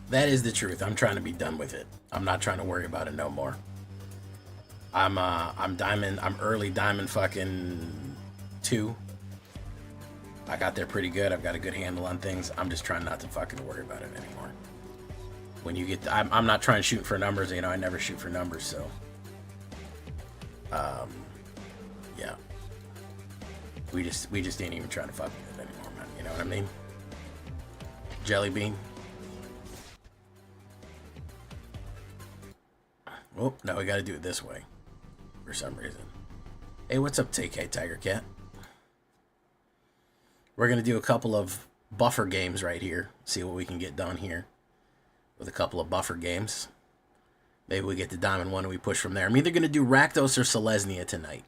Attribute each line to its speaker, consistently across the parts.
Speaker 1: That is the truth. I'm trying to be done with it. I'm not trying to worry about it no more. I'm diamond. I'm early diamond fucking 2. I got there pretty good. I've got a good handle on things. I'm just trying not to fucking worry about it anymore. When you get, I'm not trying to shoot for numbers. You know, I never shoot for numbers. So, yeah. We just ain't even trying to fuck with it anymore, man. You know what I mean? Jelly bean. Oh, now we got to do it this way for some reason. Hey, what's up, TK Tiger Cat? We're going to do a couple of buffer games right here. See what we can get done here with a couple of buffer games. Maybe we get to Diamond 1 and we push from there. I'm either going to do Rakdos or Selesnya tonight.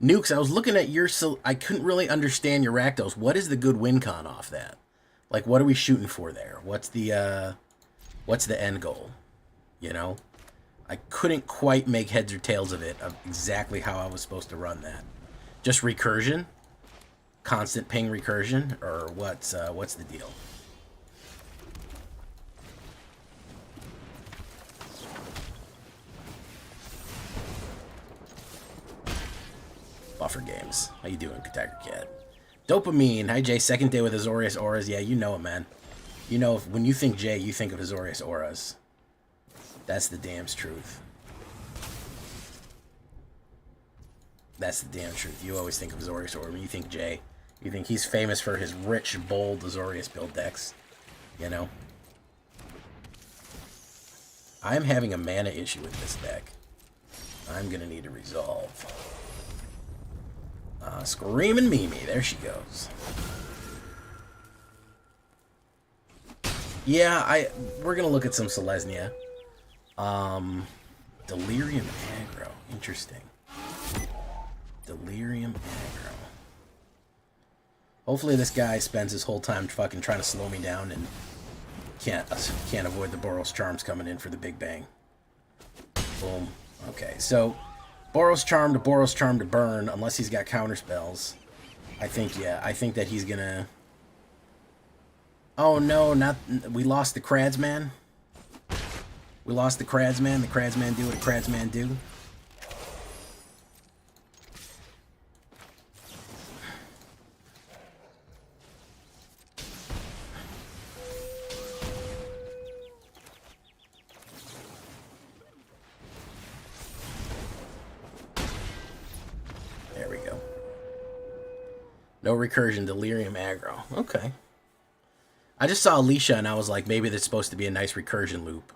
Speaker 1: Nukes, I was looking at your... I couldn't really understand your Rakdos. What is the good win con off that? Like, what are we shooting for there? What's the end goal? You know? I couldn't quite make heads or tails of it, of exactly how I was supposed to run that. Just recursion? Constant ping recursion? Or what's the deal? Buffer games. How you doing, Tiger Cat? Dopamine. Hi, Jay. Second day with Azorius Auras. Yeah, you know it, man. You know, when you think Jay, you think of Azorius Auras. That's the damn truth. That's the damn truth. You always think of Azorius Auras. When you think Jay, you think he's famous for his rich, bold Azorius build decks. You know? I'm having a mana issue with this deck. I'm going to need to resolve. Screaming Mimi. There she goes. Yeah, we're going to look at some Selesnya. Delirium aggro. Interesting. Delirium aggro. Hopefully this guy spends his whole time fucking trying to slow me down and can't avoid the Boros Charms coming in for the big bang. Boom. Okay, so Boros Charm to burn, unless he's got counter spells. I think that he's gonna... Oh no, we lost the Kradsman. We lost the Kradsman. The Kradsman do what a Kradsman do. There we go. No recursion, delirium aggro. Okay. I just saw Alicia and I was like, maybe there's supposed to be a nice recursion loop.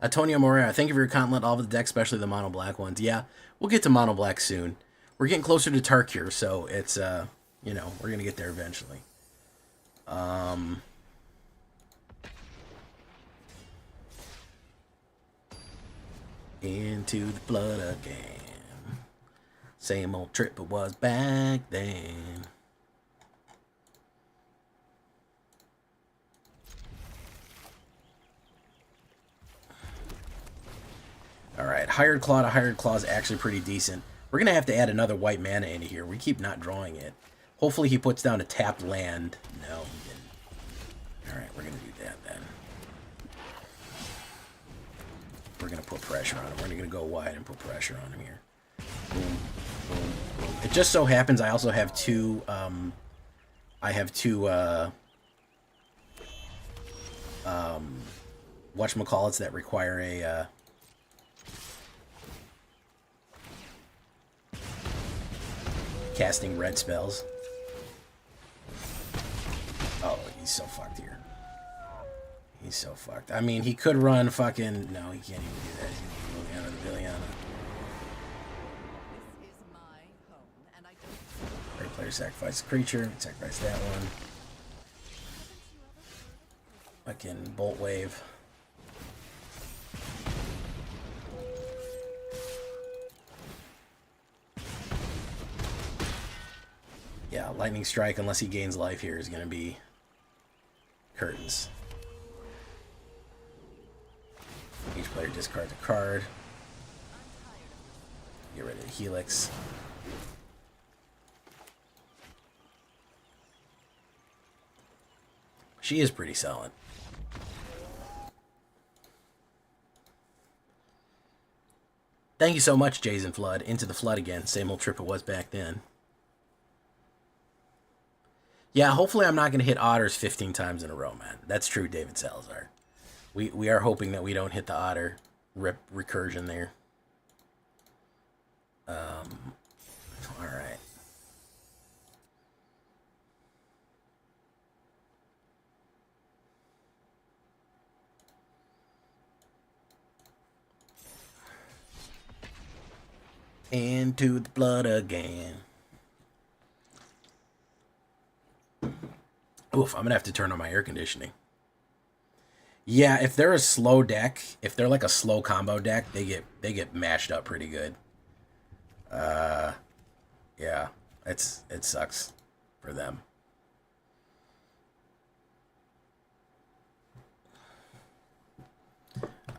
Speaker 1: Antonio Moreira, thank you for your content, all of the decks, especially the mono black ones. Yeah, we'll get to mono black soon. We're getting closer to Tarkir, so it's, you know, we're going to get there eventually. Into the blood again. Same old trip it was back then. Alright, Hired Claw to Hired Claw is actually pretty decent. We're going to have to add another white mana into here. We keep not drawing it. Hopefully he puts down a tapped land. No, he didn't. Alright, we're going to do that then. We're going to put pressure on him. We're going to go wide and put pressure on him here. Boom, boom, boom. It just so happens I also have two, whatchamacallits that require a, casting red spells. Oh, he's so fucked here. He's so fucked. I mean, he could run fucking... No, he can't even do that. He's going to go the Villainy. Right player sacrifice a creature. Sacrifice that one. Fucking Bolt Wave. Yeah, Lightning Strike, unless he gains life here, is going to be curtains. Each player discards a card. Get rid of the Helix. She is pretty solid. Thank you so much, Jason Flood. Into the Flood again. Same old trip it was back then. Yeah, hopefully I'm not going to hit otters 15 times in a row, man. That's true, David Salazar. We are hoping that we don't hit the otter recursion there. All right. Into the blood again. Oof, I'm gonna have to turn on my air conditioning. Yeah, if they're a slow deck, if they're like a slow combo deck, they get mashed up pretty good. Yeah, it sucks for them.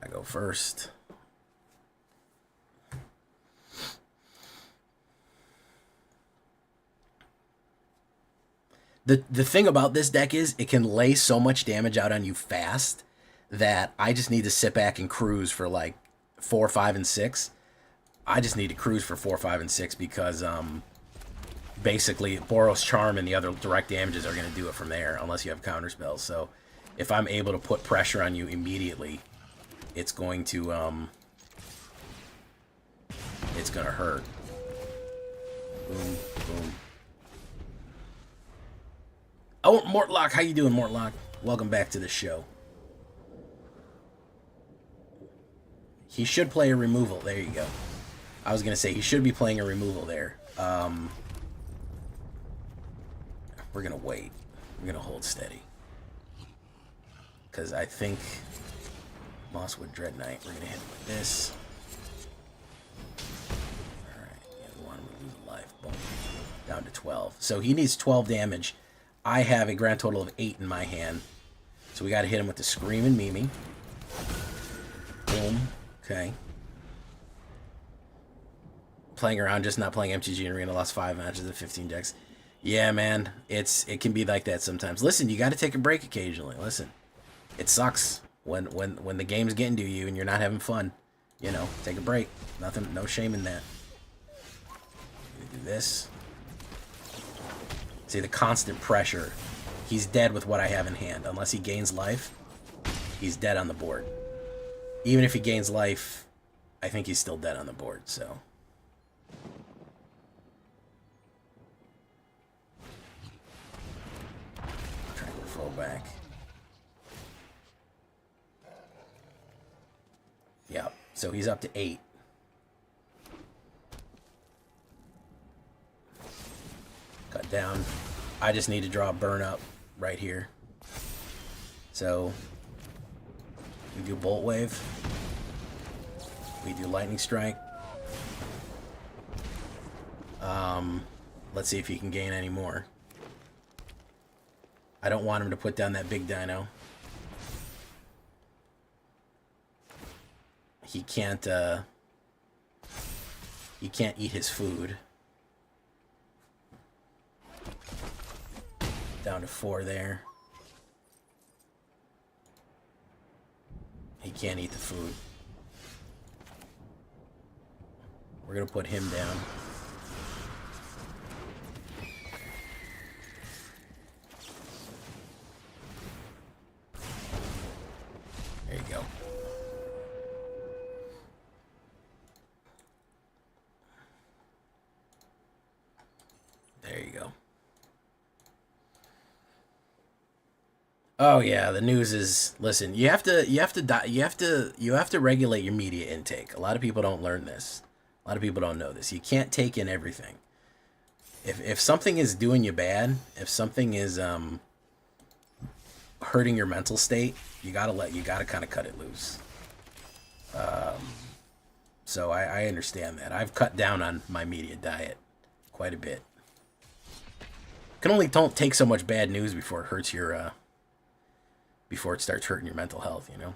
Speaker 1: I go first. The thing about this deck is it can lay so much damage out on you fast that I just need to sit back and cruise for like 4, 5, and 6. I just need to cruise for 4, 5, and 6 because basically Boros Charm and the other direct damages are going to do it from there unless you have counter spells. So if I'm able to put pressure on you immediately, it's going to hurt. Boom, boom. Oh, Mortlock, how you doing, Mortlock? Welcome back to the show. He should play a removal. There you go. I was going to say he should be playing a removal there. We're going to wait. We're going to hold steady. Because I think Mosswood Dread Knight, we're going to hit him with this. Alright, yeah, we want him to lose a life. Boom. Down to 12. So he needs 12 damage. I have a grand total of 8 in my hand. So we got to hit him with the Screaming Mimi. Boom. Okay. Playing around, just not playing MTG Arena. Lost 5 matches of 15 decks. Yeah, man. It can be like that sometimes. Listen, you got to take a break occasionally. Listen. It sucks when the game's getting to you and you're not having fun. You know, take a break. Nothing, no shame in that. Do this. See, the constant pressure. He's dead with what I have in hand. Unless he gains life, he's dead on the board. Even if he gains life, I think he's still dead on the board, so. Trying to fall back. Yeah, so he's up to 8. Cut down. I just need to draw a burn up right here. So we do Bolt Wave. We do Lightning Strike. Let's see if he can gain any more. I don't want him to put down that big dino. He can't eat his food. Down to 4 there. He can't eat the food. We're gonna put him down. There you go. There you go. Oh yeah, the news is, listen, you have to regulate your media intake. A lot of people don't learn this. A lot of people don't know this. You can't take in everything. If something is doing you bad, if something is hurting your mental state, you gotta kind of cut it loose. So I understand that. I've cut down on my media diet quite a bit. Can only don't take so much bad news before it hurts your before it starts hurting your mental health, you know?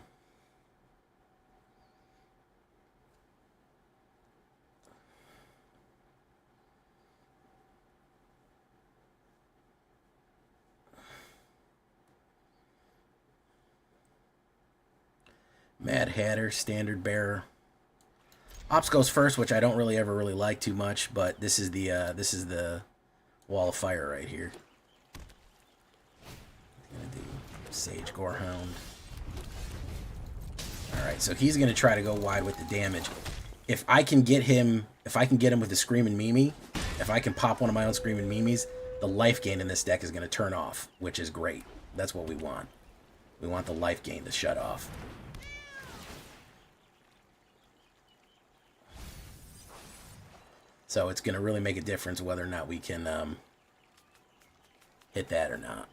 Speaker 1: Mad Hatter, Standard Bearer. Ops goes first, which I don't really ever really like too much, but this is the wall of fire right here. I'm gonna do Sage Gorehound. Alright, so he's gonna try to go wide with the damage. If I can get him with the Screaming Mimi, if I can pop one of my own Screaming Mimis, the life gain in this deck is gonna turn off, which is great. That's what we want. We want the life gain to shut off. So it's going to really make a difference whether or not we can hit that or not.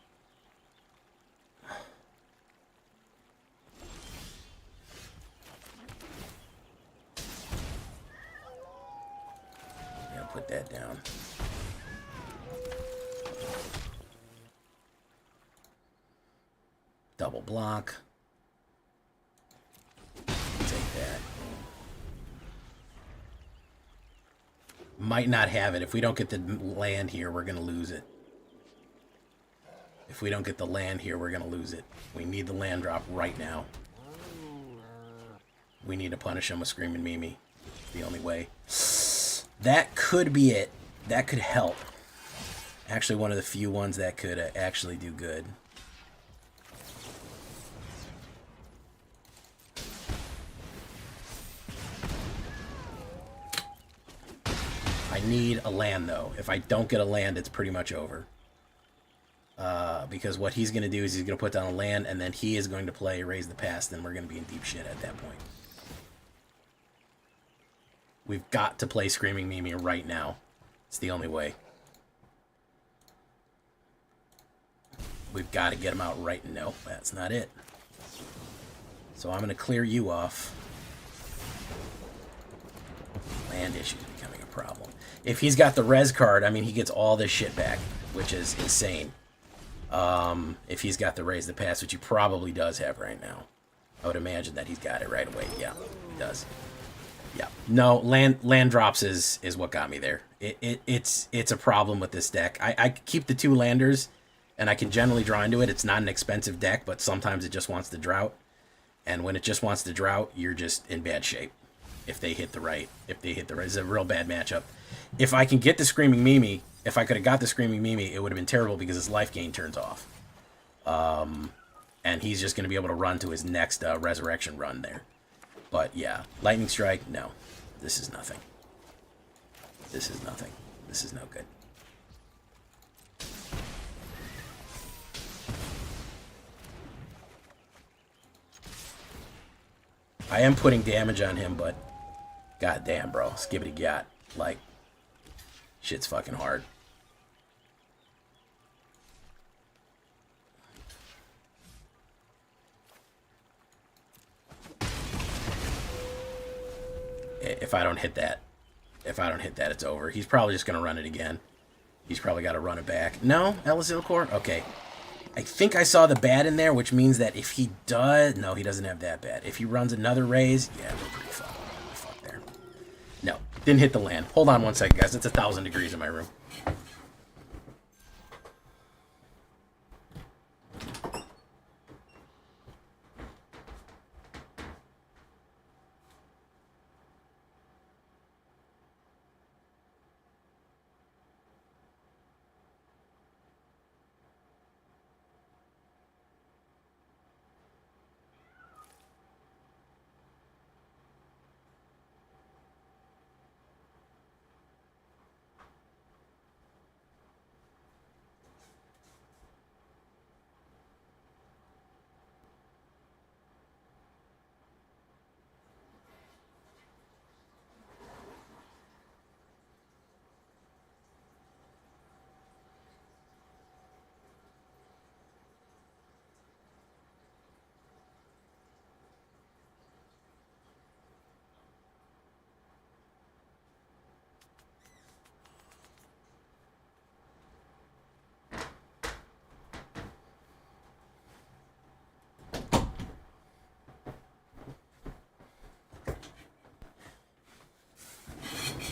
Speaker 1: Yeah, put that down. Double block. Take that. Might not have it. If we don't get the land here, we're going to lose it. If we don't get the land here, we're going to lose it. We need the land drop right now. We need to punish him with Screaming Mimi. The only way. That could be it. That could help. Actually, one of the few ones that could actually do good. I need a land, though. If I don't get a land, it's pretty much over. Because what he's going to do is he's going to put down a land, and then he is going to play Raise the Past, and we're going to be in deep shit at that point. We've got to play Screaming Mimi right now. It's the only way. We've got to get him out right. No, that's not it. So I'm going to clear you off. Land issues becoming a problem. If he's got the res card, I mean, he gets all this shit back, which is insane. If he's got the Raise the Past, which he probably does have right now. I would imagine that he's got it right away. Yeah, he does. Yeah. No, land drops is what got me there. It's a problem with this deck. I keep the 2 landers, and I can generally draw into it. It's not an expensive deck, but sometimes it just wants the drought. And when it just wants the drought, you're just in bad shape. If they hit the right. It's a real bad matchup. If I can get the Screaming Mimi, if I could have got the Screaming Mimi, it would have been terrible because his life gain turns off. And he's just going to be able to run to his next resurrection run there. But yeah, Lightning Strike, no. This is nothing. This is nothing. This is no good. I am putting damage on him, but goddamn, bro. Skibbity gat. Like, shit's fucking hard. If I don't hit that, it's over. He's probably just going to run it again. He's probably got to run it back. No? Elazilcore? Okay. I think I saw the bad in there, which means that if he does... No, he doesn't have that bad. If he runs another raise... Yeah, we're pretty fucked. We're fucked there. No. Didn't hit the land. Hold on one second, guys. It's 1,000 degrees in my room.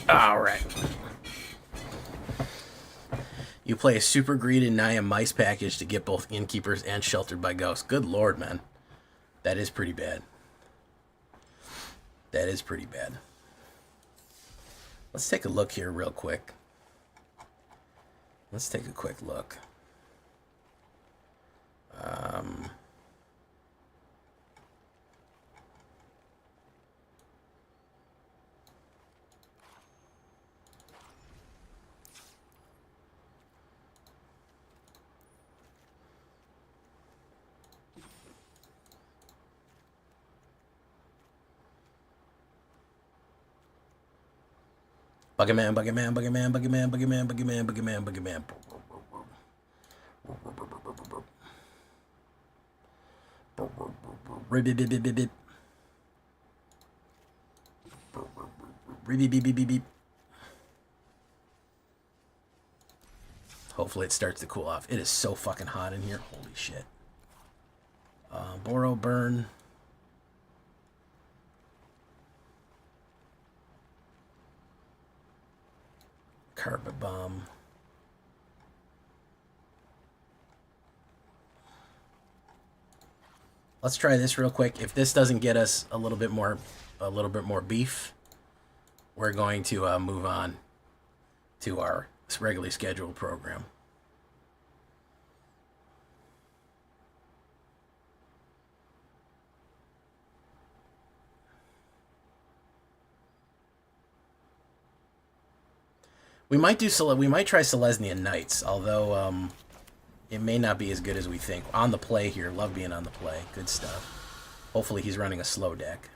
Speaker 1: Alright. You play a Super Greed and Naya Mice package to get both Innkeepers and Sheltered by Ghosts. Good lord, man. That is pretty bad. That is pretty bad. Let's take a look here real quick. Let's take a quick look. Buggerman, Buggerman, Buggerman, Buggerman, Buggerman, Buggerman, Buggerman, Buggerman. Hopefully it starts to cool off. It is so fucking hot in here. Holy shit. Boro burn. Carpet bomb. Let's try this real quick. If this doesn't get us a little bit more beef, we're going to move on to our regularly scheduled program. We might try Selesnya Knights, although it may not be as good as we think. On the play here. Love being on the play. Good stuff. Hopefully he's running a slow deck.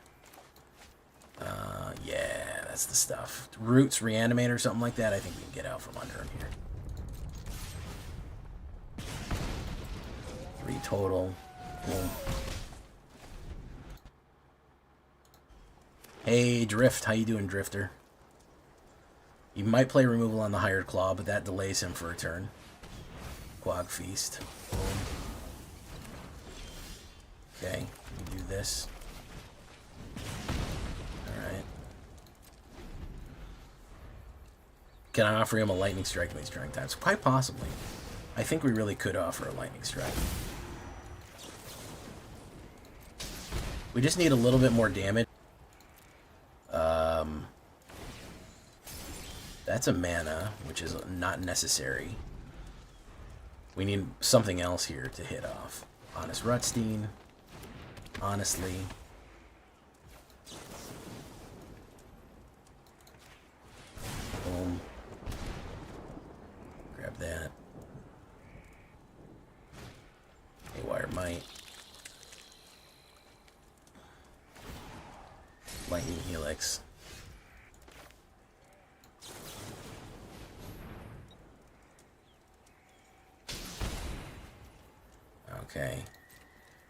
Speaker 1: Yeah, that's the stuff. Roots, Reanimate, or something like that. I think we can get out from under him here. 3 total. Boom. Hey, Drift. How you doing, Drifter? You might play removal on the Hired Claw, but that delays him for a turn. Quag Feast. Boom. Okay, we do this. Alright. Can I offer him a Lightning Strike in these drawing times? Quite possibly. I think we really could offer a Lightning Strike. We just need a little bit more damage. That's a mana, which is not necessary. We need something else here to hit off. Honest Rutstein. Honestly. Boom. Grab that. Haywire Might. Lightning Helix. Okay.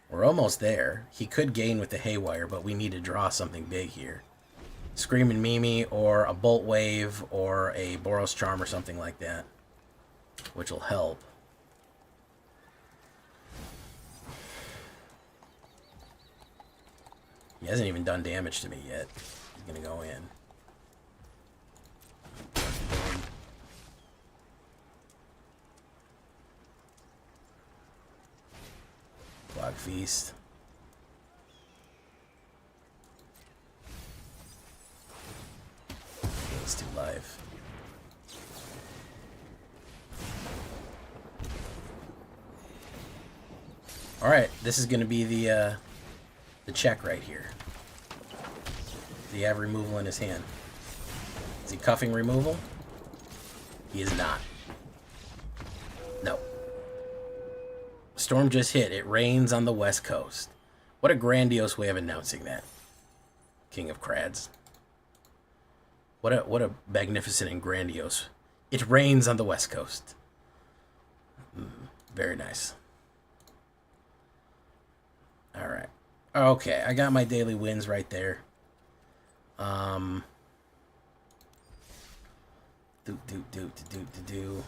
Speaker 1: We're almost there. He could gain with the Haywire, but we need to draw something big here. Screaming Mimi, or a Bolt Wave, or a Boros Charm, or something like that. Which will help. He hasn't even done damage to me yet. He's gonna go in. Quag Feast. Gains 2 life. Alright, this is going to be the check right here. Does he have removal in his hand? Is he cuffing removal? He is not. No. Storm just hit. It rains on the West Coast. What a grandiose way of announcing that. King of Crads. What a magnificent and grandiose. It rains on the West Coast. Very nice. Alright. Okay, I got my daily wins right there.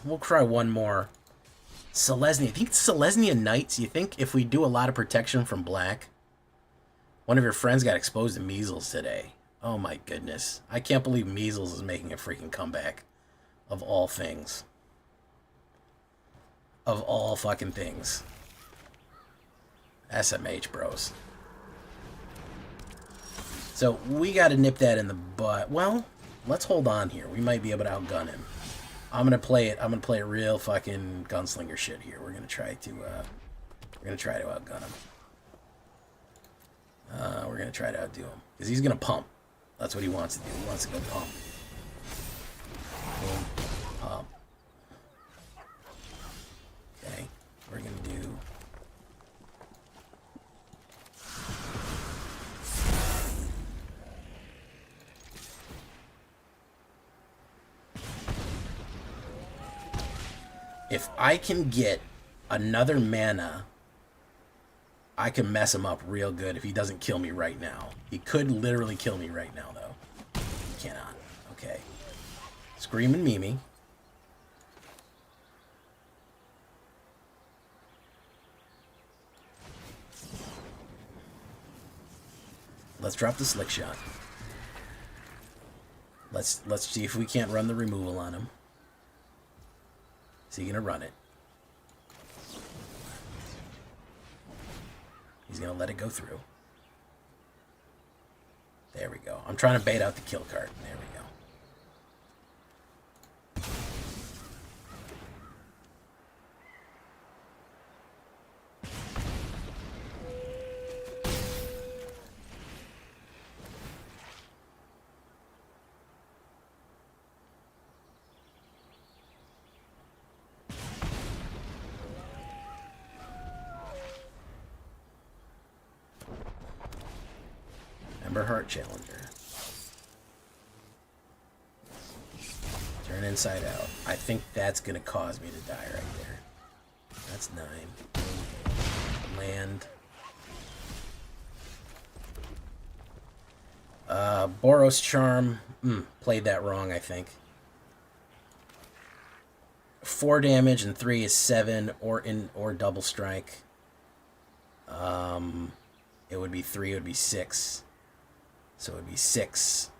Speaker 1: We'll try one more. Selesnya. I think Selesnya Knights. You think if we do a lot of protection from black? One of your friends got exposed to measles today. Oh my goodness. I can't believe measles is making a freaking comeback. Of all things. Of all fucking things. SMH, bros. So we got to nip that in the butt. Well, let's hold on here. We might be able to outgun him. I'm gonna play it. I'm gonna play it real fucking gunslinger shit here. We're gonna try to outgun him. We're gonna try to outdo him because he's gonna pump. That's what he wants to do. He wants to go pump. Boom, pump. Okay, we're gonna do. If I can get another mana, I can mess him up real good if he doesn't kill me right now. He could literally kill me right now, though. He cannot. Okay. Screaming Mimi. Let's drop the slick shot. Let's see if we can't run the removal on him. Is he gonna run it? He's gonna let it go through. There we go. I'm trying to bait out the kill card. There we go. Heart Challenger. Turn inside out. I think that's going to cause me to die right there. That's 9. Land. Boros Charm. Played that wrong, I think. 4 damage and 3 is 7 or double strike. It would be 3, it would be 6. So it would be 6.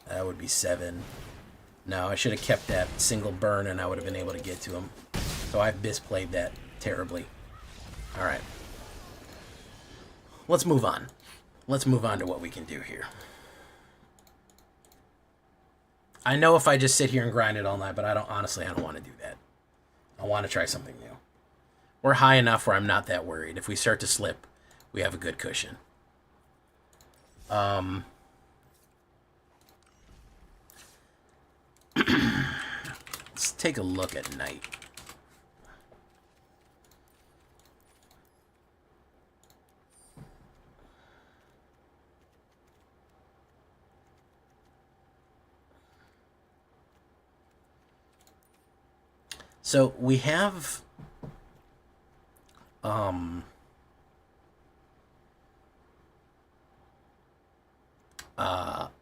Speaker 1: That would be 7. No, I should have kept that single burn and I would have been able to get to him. So I've misplayed that terribly. Alright. Let's move on. Let's move on to what we can do here. I know if I just sit here and grind it all night, but I don't want to do that. I want to try something new. We're high enough where I'm not that worried. If we start to slip, we have a good cushion. Let's take a look at night. So we have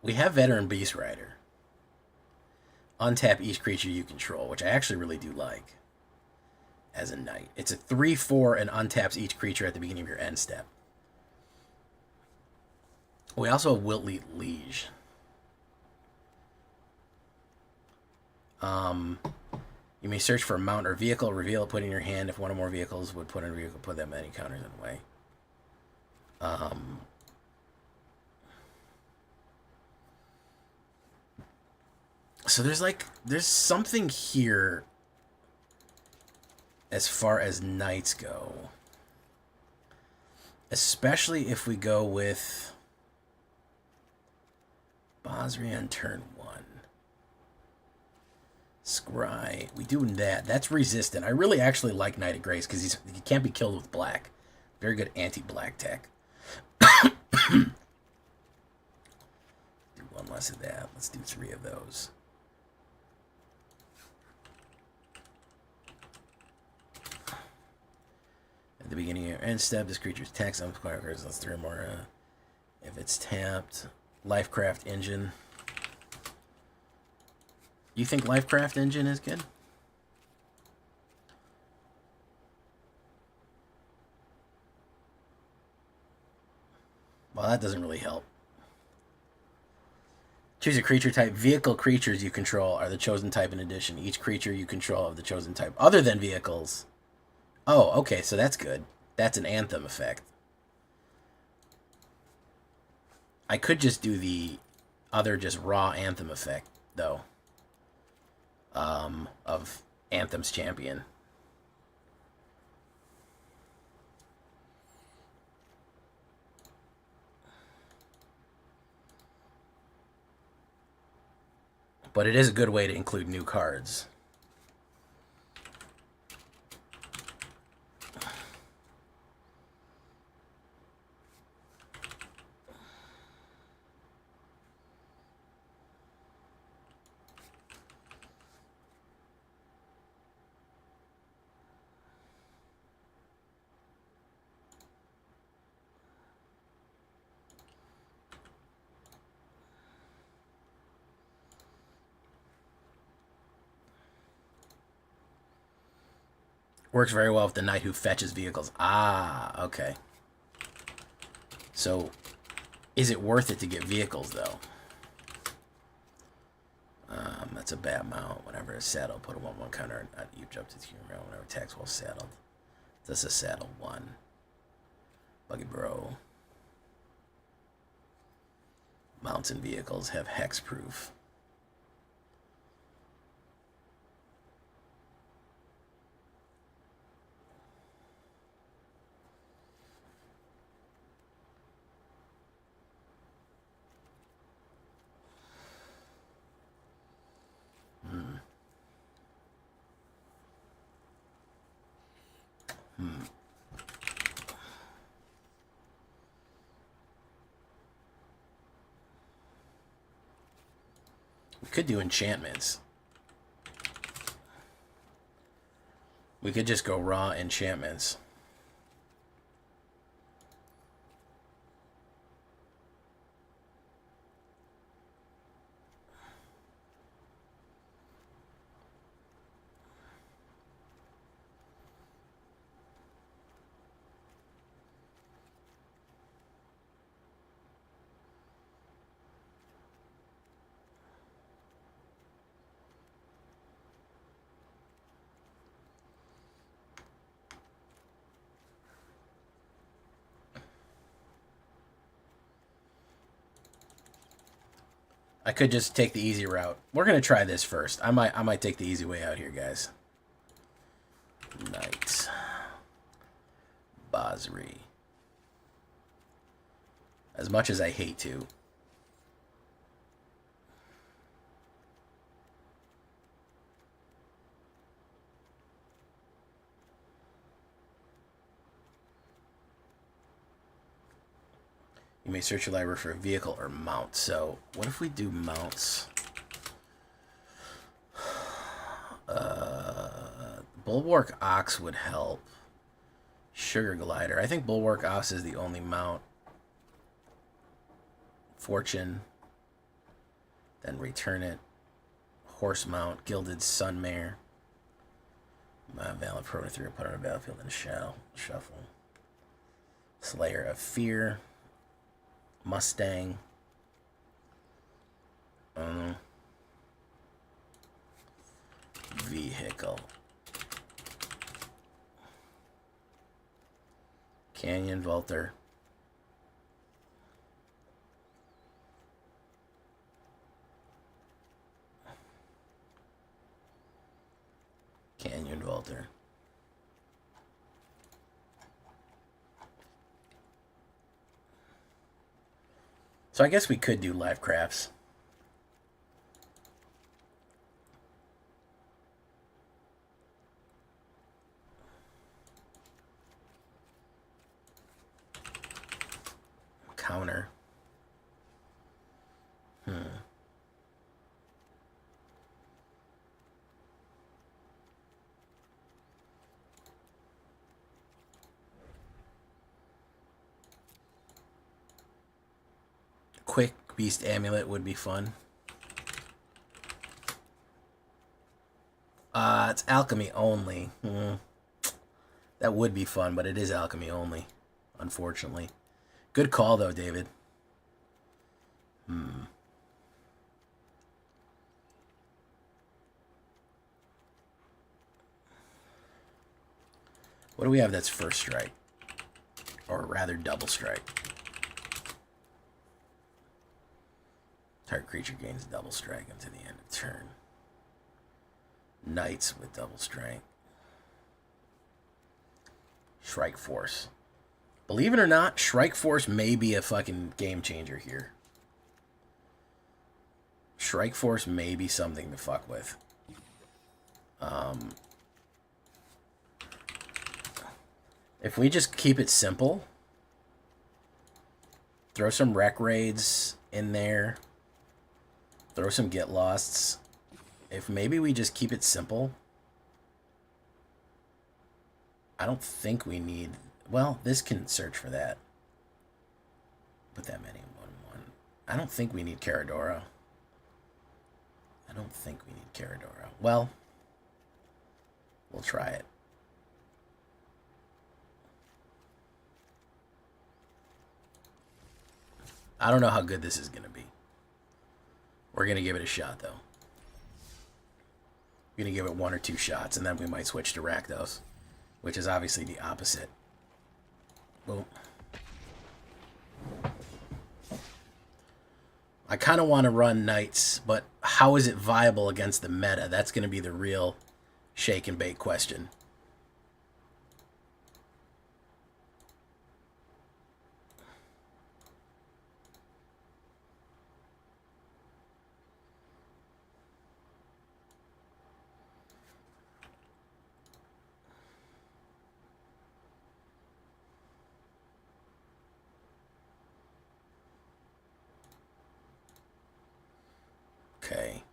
Speaker 1: we have Veteran Beast Rider. Untap each creature you control, which I actually really do like as a knight. It's a 3/4 and untaps each creature at the beginning of your end step. We also have Wiltlead Liege. You may search for a mount or vehicle, reveal it, put it in your hand. If one or more vehicles would put in a vehicle, put that many counters in the way. So there's something here as far as knights go. Especially if we go with Basri on turn 1. Scry. We do that. That's resistant. I really actually like Knight of Grace because he can't be killed with black. Very good anti-black tech. Do 1 less of that. Let's do 3 of those. At the beginning of your end step, this creature's text uncovers. Let's 3 more. If it's tapped, Lifecraft Engine. You think Lifecraft Engine is good? Well, that doesn't really help. Choose a creature type. Vehicle creatures you control are the chosen type in addition. Each creature you control of the chosen type other than vehicles. Oh, okay, so that's good. That's an Anthem effect. I could just do the other just raw Anthem effect, though, of Anthem's champion. But it is a good way to include new cards. Works very well with the knight who fetches vehicles. Ah, okay. So, is it worth it to get vehicles, though? That's a bad mount. Whenever it's saddled, put a 1/1 counter. You jump to the ground whenever attacks while saddled. That's a saddle 1. Buggy Bro. Mounts and vehicles have hexproof. We could do enchantments. We could just go raw enchantments. I could just take the easy route. We're gonna try this first. I might take the easy way out here, guys. Knight. Basri. As much as I hate to. You may search your library for a vehicle or mount. So, what if we do mounts? Bulwark Ox would help. Sugar Glider. I think Bulwark Ox is the only mount. Fortune. Then return it. Horse mount. Gilded Sunmare. Valid Pro 3. Put on a battlefield and shuffle. Slayer of Fear. Mustang. Vehicle. Canyon Vaulter. Canyon Vaulter. So I guess we could do live crafts. Counter. Quick Beast Amulet would be fun. It's alchemy only. That would be fun, but it is alchemy only, unfortunately. Good call, though, David. What do we have that's first strike? Or rather, double strike. Target creature gains double strike until the end of turn. Knights with double strike. Shrike Force. Believe it or not, Shrike Force may be a fucking game changer here. Shrike Force may be something to fuck with. If we just keep it simple, throw some Wreck Raids in there, throw some Get Losts. If maybe we just keep it simple, I don't think we need... Well, this can search for that. Put that many in 1-1. I don't think we need Caradora. I don't think we need Caradora. Well, we'll try it. I don't know how good this is going to be. We're going to give it a shot, though. We're going to give it 1 or 2 shots, and then we might switch to Rakdos, which is obviously the opposite. Boom. I kind of want to run Knights, but how is it viable against the meta? That's going to be the real shake and bake question. Okay.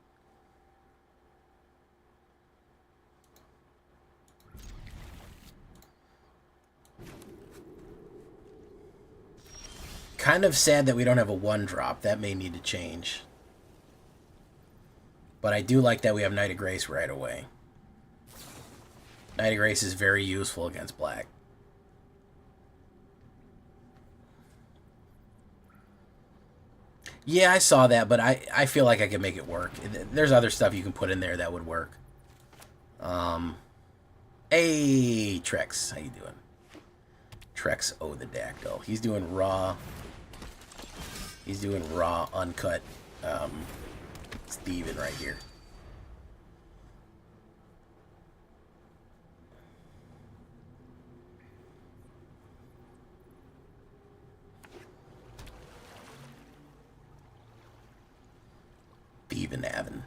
Speaker 1: Kind of sad that we don't have a 1-drop. That may need to change. But I do like that we have Knight of Grace right away. Knight of Grace is very useful against black. Yeah, I saw that, but I feel like I can make it work. There's other stuff you can put in there that would work. Hey, Trex, how you doing? Trex the Dactyl. He's doing raw. He's doing raw, uncut Steven right here. Steven Avon.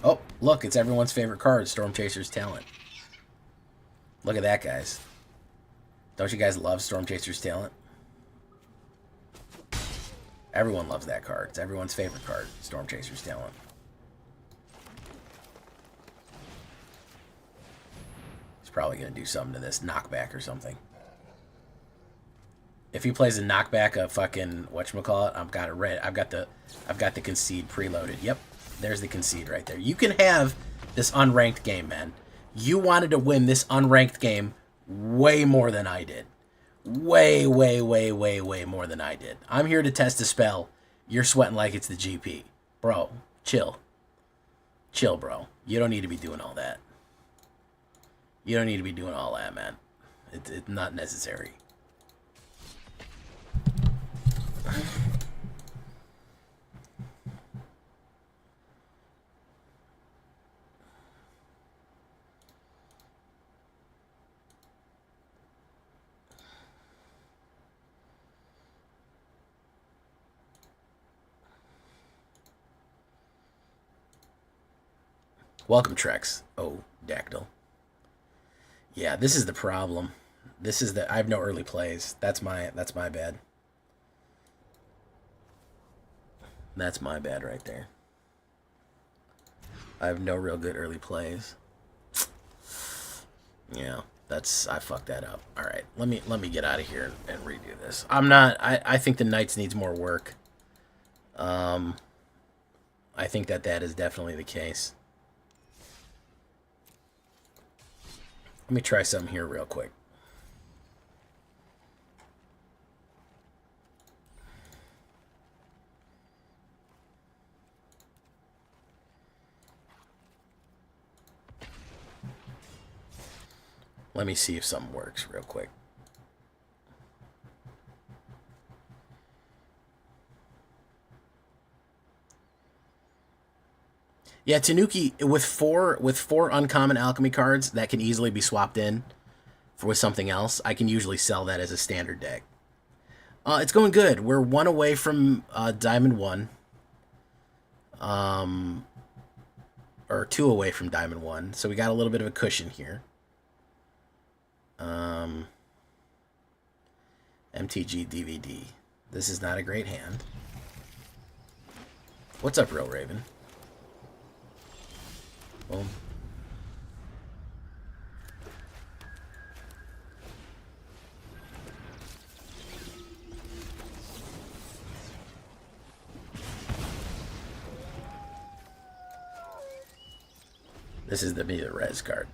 Speaker 1: Oh, look, it's everyone's favorite card, Storm Chaser's Talent. Look at that, guys. Don't you guys love Storm Chaser's Talent? Everyone loves that card. It's everyone's favorite card, Storm Chaser's Talent. He's probably going to do something to this, knockback or something. If he plays a knockback, a fucking whatchamacallit, I've got it ready. I've got the concede preloaded. Yep, there's the concede right there. You can have this unranked game, man. You wanted to win this unranked game way more than I did. Way, way, way, way, way more than I did. I'm here to test a spell. You're sweating like it's the GP. Bro, chill. Chill, bro. You don't need to be doing all that. You don't need to be doing all that, man. It's not necessary. Welcome, Trex. Oh, Dactyl. Yeah, this is the problem. This is I have no early plays. That's my bad. That's my bad right there. I have no real good early plays. Yeah, I fucked that up. All right, let me get out of here and redo this. I think the Knights needs more work. I think that is definitely the case. Let me try something here real quick. Let me see if something works real quick. Yeah, Tanuki with four uncommon alchemy cards that can easily be swapped in with something else. I can usually sell that as a standard deck. It's going good. We're one away from Diamond 1. Or 2 away from Diamond 1. So we got a little bit of a cushion here. MTG DVD. This is not a great hand. What's up, Real Raven? Boom. This is the res card.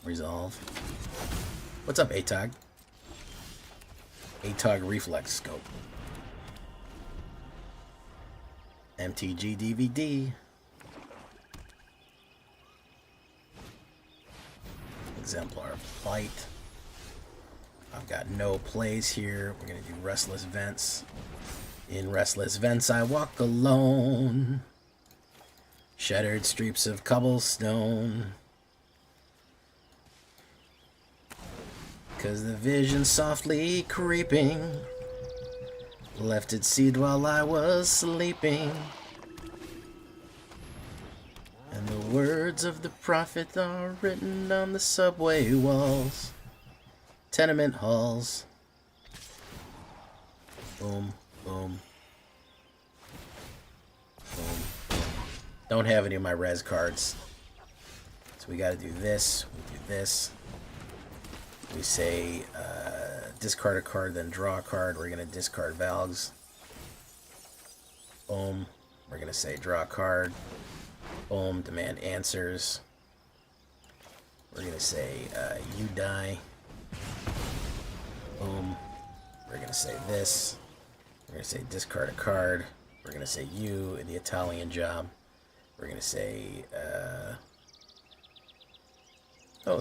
Speaker 1: Resolve. What's up, ATOG? ATOG Reflex Scope. MTG DVD. Exemplar of Light. I've got no plays here. We're going to do Restless Vents. In Restless Vents, I walk alone. Shattered streets of cobblestone. 'Cause the vision softly creeping left its seed while I was sleeping. And the words of the prophet are written on the subway walls. Tenement halls. Boom, boom. Boom, boom. Don't have any of my res cards. So we gotta do this, we do this. We say discard a card, then draw a card. We're going to discard Valgs. Boom. We're going to say draw a card. Boom. Demand answers. We're going to say you die. Boom. We're going to say this. We're going to say discard a card. We're going to say you in the Italian job. We're going to say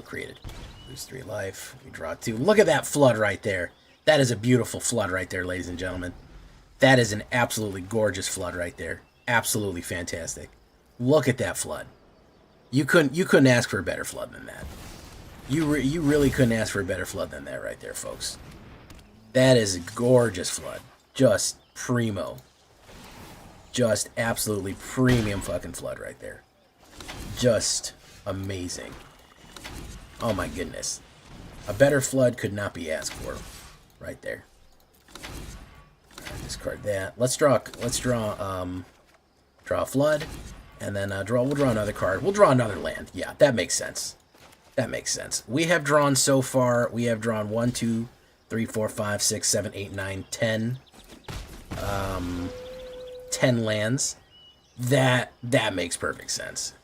Speaker 1: created. Lose 3 life. We draw 2. Look at that flood right there. That is a beautiful flood right there, ladies and gentlemen. That is an absolutely gorgeous flood right there. Absolutely fantastic. Look at that flood. You couldn't ask for a better flood than that. You really couldn't ask for a better flood than that right there, folks. That is a gorgeous flood. Just primo. Just absolutely premium fucking flood right there. Just amazing. Oh my goodness. A better flood could not be asked for. Right there. Discard that. Let's draw a flood. And then we'll draw another card. We'll draw another land. Yeah, that makes sense. That makes sense. We have drawn so far, 1, 2, 3, 4, 5, 6, 7, 8, 9, 10. 10 lands. That makes perfect sense.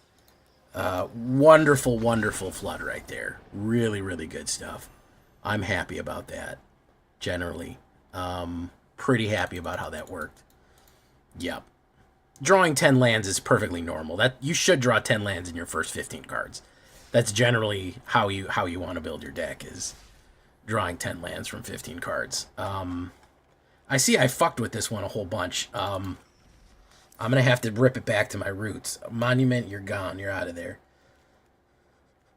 Speaker 1: Wonderful, wonderful flood right there. Really, really good stuff. I'm happy about that. Generally. Pretty happy about how that worked. Yep. Drawing 10 lands is perfectly normal. That you should draw 10 lands in your first 15 cards. That's generally how you want to build your deck, is drawing 10 lands from 15 cards. I see I fucked with this one a whole bunch. I'm going to have to rip it back to my roots. Monument, you're gone. You're out of there.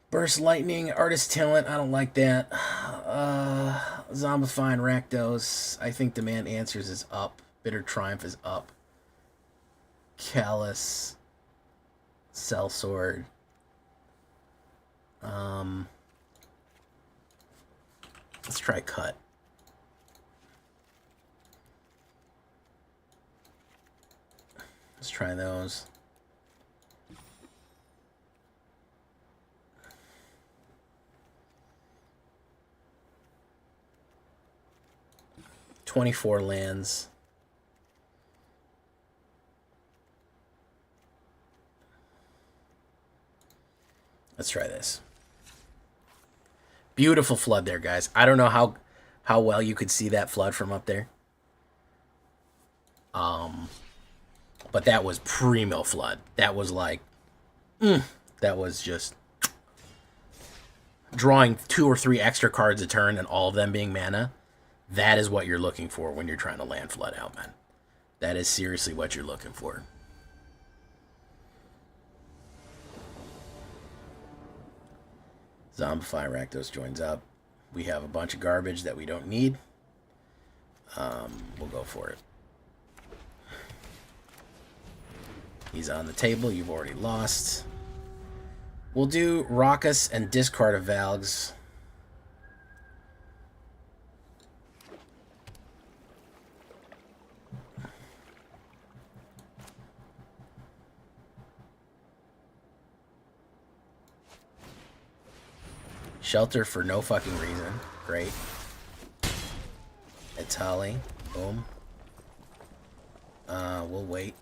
Speaker 1: Burst Lightning, Artist Talent, I don't like that. Zombify and Rakdos, I think Demand Answers is up. Bitter Triumph is up. Callous. Sellsword. Let's try Cut. Let's try those. $24 lands. Let's try this. Beautiful flood there, guys. I don't know how well you could see that flood from up there. But that was primo flood. That was like, that was just drawing 2 or 3 extra cards a turn and all of them being mana. That is what you're looking for when you're trying to land flood out, man. That is seriously what you're looking for. Zombify Rakdos joins up. We have a bunch of garbage that we don't need. We'll go for it. He's on the table. You've already lost. We'll do Raucous and discard of Valgs. Shelter for no fucking reason. Great. It's Holly. Boom. We'll wait.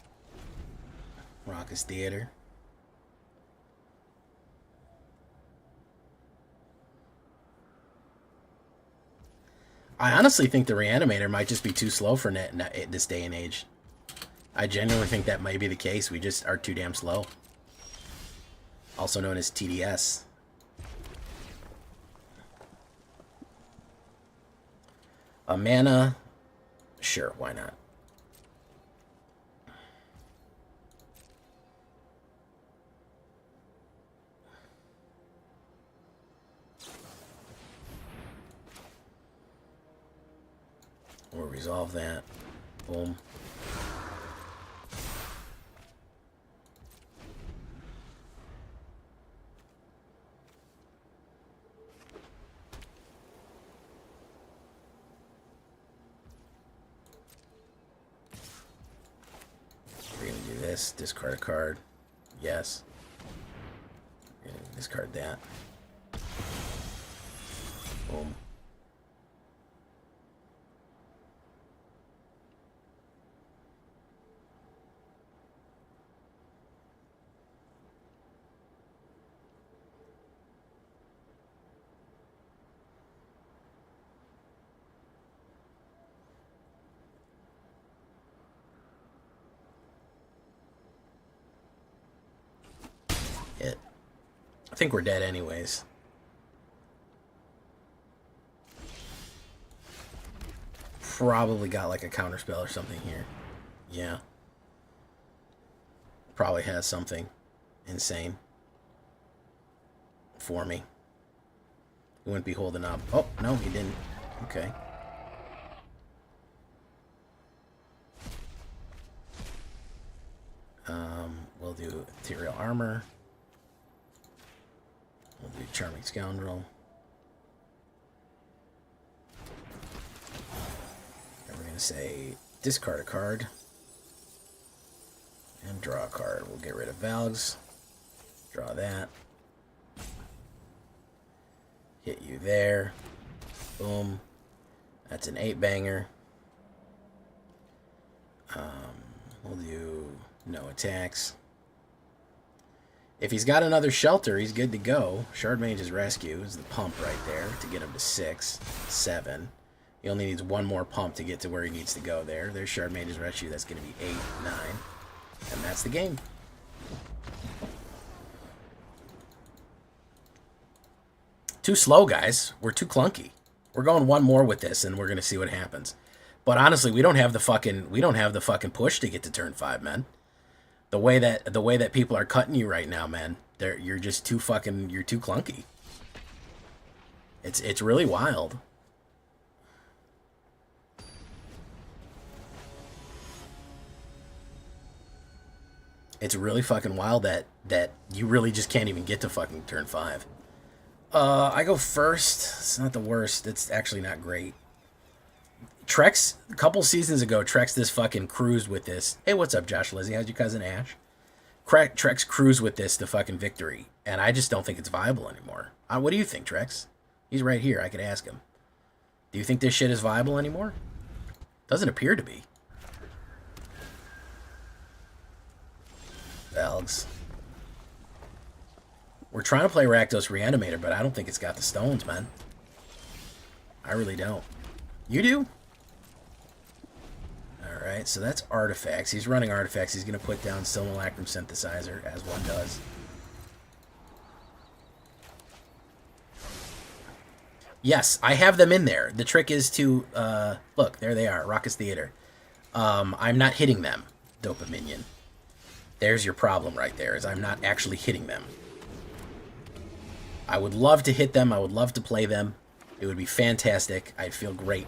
Speaker 1: Raucous Theater. I honestly think the Reanimator might just be too slow for net this day and age. I genuinely think that might be the case. We just are too damn slow. Also known as TDS. A mana, sure, why not? We'll resolve that. Boom. Discard a card. Yes. Discard that. Boom. I think we're dead anyways. Probably got like a counterspell or something here. Yeah. Probably has something insane for me. He wouldn't be holding up. Oh, no, he didn't. Okay. We'll do Ethereal Armor. We'll do Charming Scoundrel. And we're going to say discard a card. And draw a card. We'll get rid of Valgs. Draw that. Hit you there. Boom. That's an 8-banger. We'll do no attacks. If he's got another shelter, he's good to go. Shard Mage's Rescue is the pump right there to get him to 6, 7. He only needs one more pump to get to where he needs to go there. There's Shard Mage's Rescue. That's going to be 8, 9. And that's the game. Too slow, guys. We're too clunky. We're going one more with this, and we're going to see what happens. But honestly, we don't have the fucking push to get to turn 5, man. The way that people are cutting you right now, man, you're just too fucking, you're too clunky. It's really wild. It's really fucking wild that you really just can't even get to fucking turn 5. I go first. It's not the worst. It's actually not great. Trex, a couple seasons ago, Trex this fucking cruised with this. Hey, what's up, Josh Lizzie? How's your cousin Ash? Trex cruised with this to fucking victory, and I just don't think it's viable anymore. What do you think, Trex? He's right here. I could ask him. Do you think this shit is viable anymore? Doesn't appear to be. Valgs. We're trying to play Rakdos Reanimator, but I don't think it's got the stones, man. I really don't. You do? Alright, so that's artifacts. He's running artifacts. He's going to put down Simulacrum Synthesizer, as one does. Yes, I have them in there. The trick is to, look, there they are, Raucous Theater. I'm not hitting them, Dopaminion. There's your problem right there, is I'm not actually hitting them. I would love to hit them. I would love to play them. It would be fantastic. I'd feel great.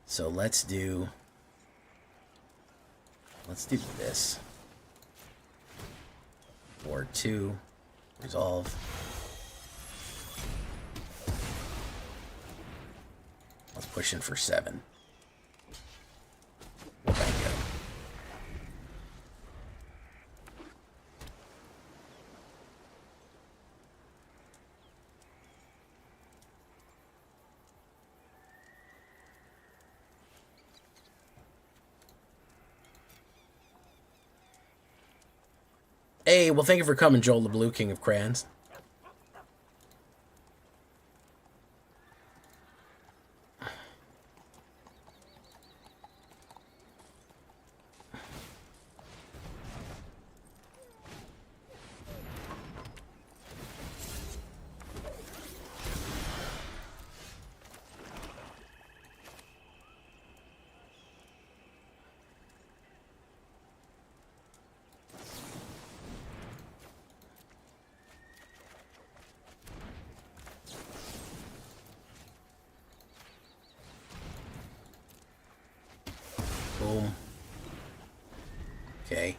Speaker 1: So let's do this. Ward 2. Resolve. Let's push in for 7. Thank you. Hey, well, thank you for coming, Joel the Blue, King of Crayons. Boom. Okay.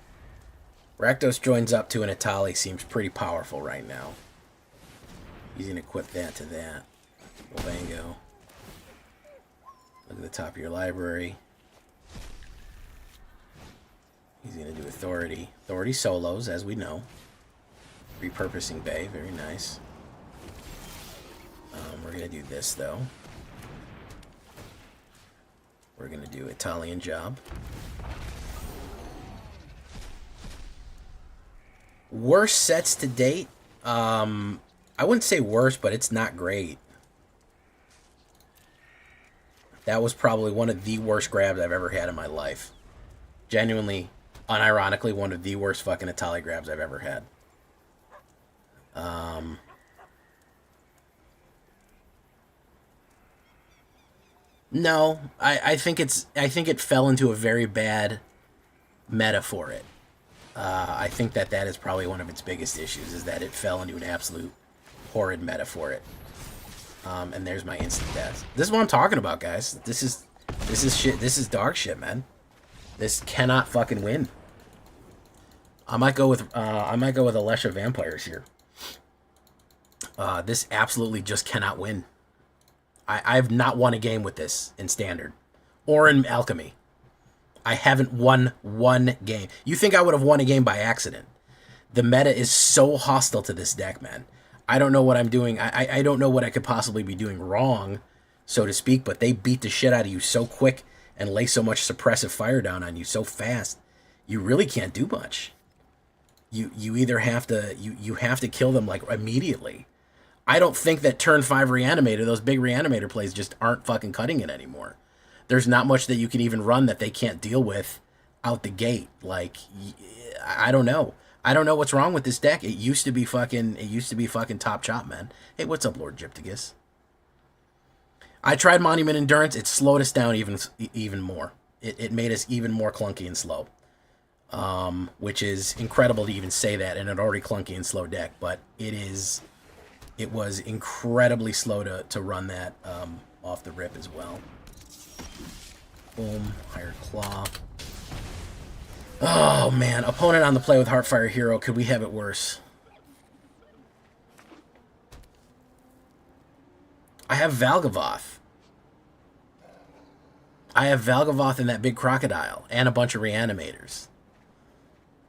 Speaker 1: Rakdos joins up to an Atali. Seems pretty powerful right now. He's going to equip that to that. Bango. Look at the top of your library. He's going to do Authority. Authority solos, as we know. Repurposing Bay. Very nice. We're going to do this, though. We're going to do Italian Job. Worst sets to date? I wouldn't say worst, but it's not great. That was probably one of the worst grabs I've ever had in my life. Genuinely, unironically, one of the worst fucking Itali grabs I've ever had. No, I think it fell into a very bad meta for it. I think that is probably one of its biggest issues, is that it fell into an absolute horrid meta for it. And there's my instant death. This is what I'm talking about, guys. This is shit. This is dog shit, man. This cannot fucking win. I might go with Alesha Vampires here. This absolutely just cannot win. I've not won a game with this in Standard or in Alchemy. I haven't won one game. You think I would have won a game by accident? The meta is so hostile to this deck, man. I don't know what I'm doing. I don't know what I could possibly be doing wrong, so to speak, but they beat the shit out of you so quick and lay so much suppressive fire down on you so fast. You really can't do much. You either have to you have to kill them like immediately. I don't think that turn 5 Reanimator, those big Reanimator plays just aren't fucking cutting it anymore. There's not much that you can even run that they can't deal with out the gate. Like, I don't know. I don't know what's wrong with this deck. It used to be fucking top chop, man. Hey, what's up, Lord Gypticus? I tried Monument Endurance. It slowed us down even more. It made us even more clunky and slow. Which is incredible to even say that in an already clunky and slow deck, but it was incredibly slow to run that off the rip as well. Boom, Hired Claw. Oh man, opponent on the play with Heartfire Hero. Could we have it worse? I have Valgavoth. I have Valgavoth and that big crocodile and a bunch of Reanimators.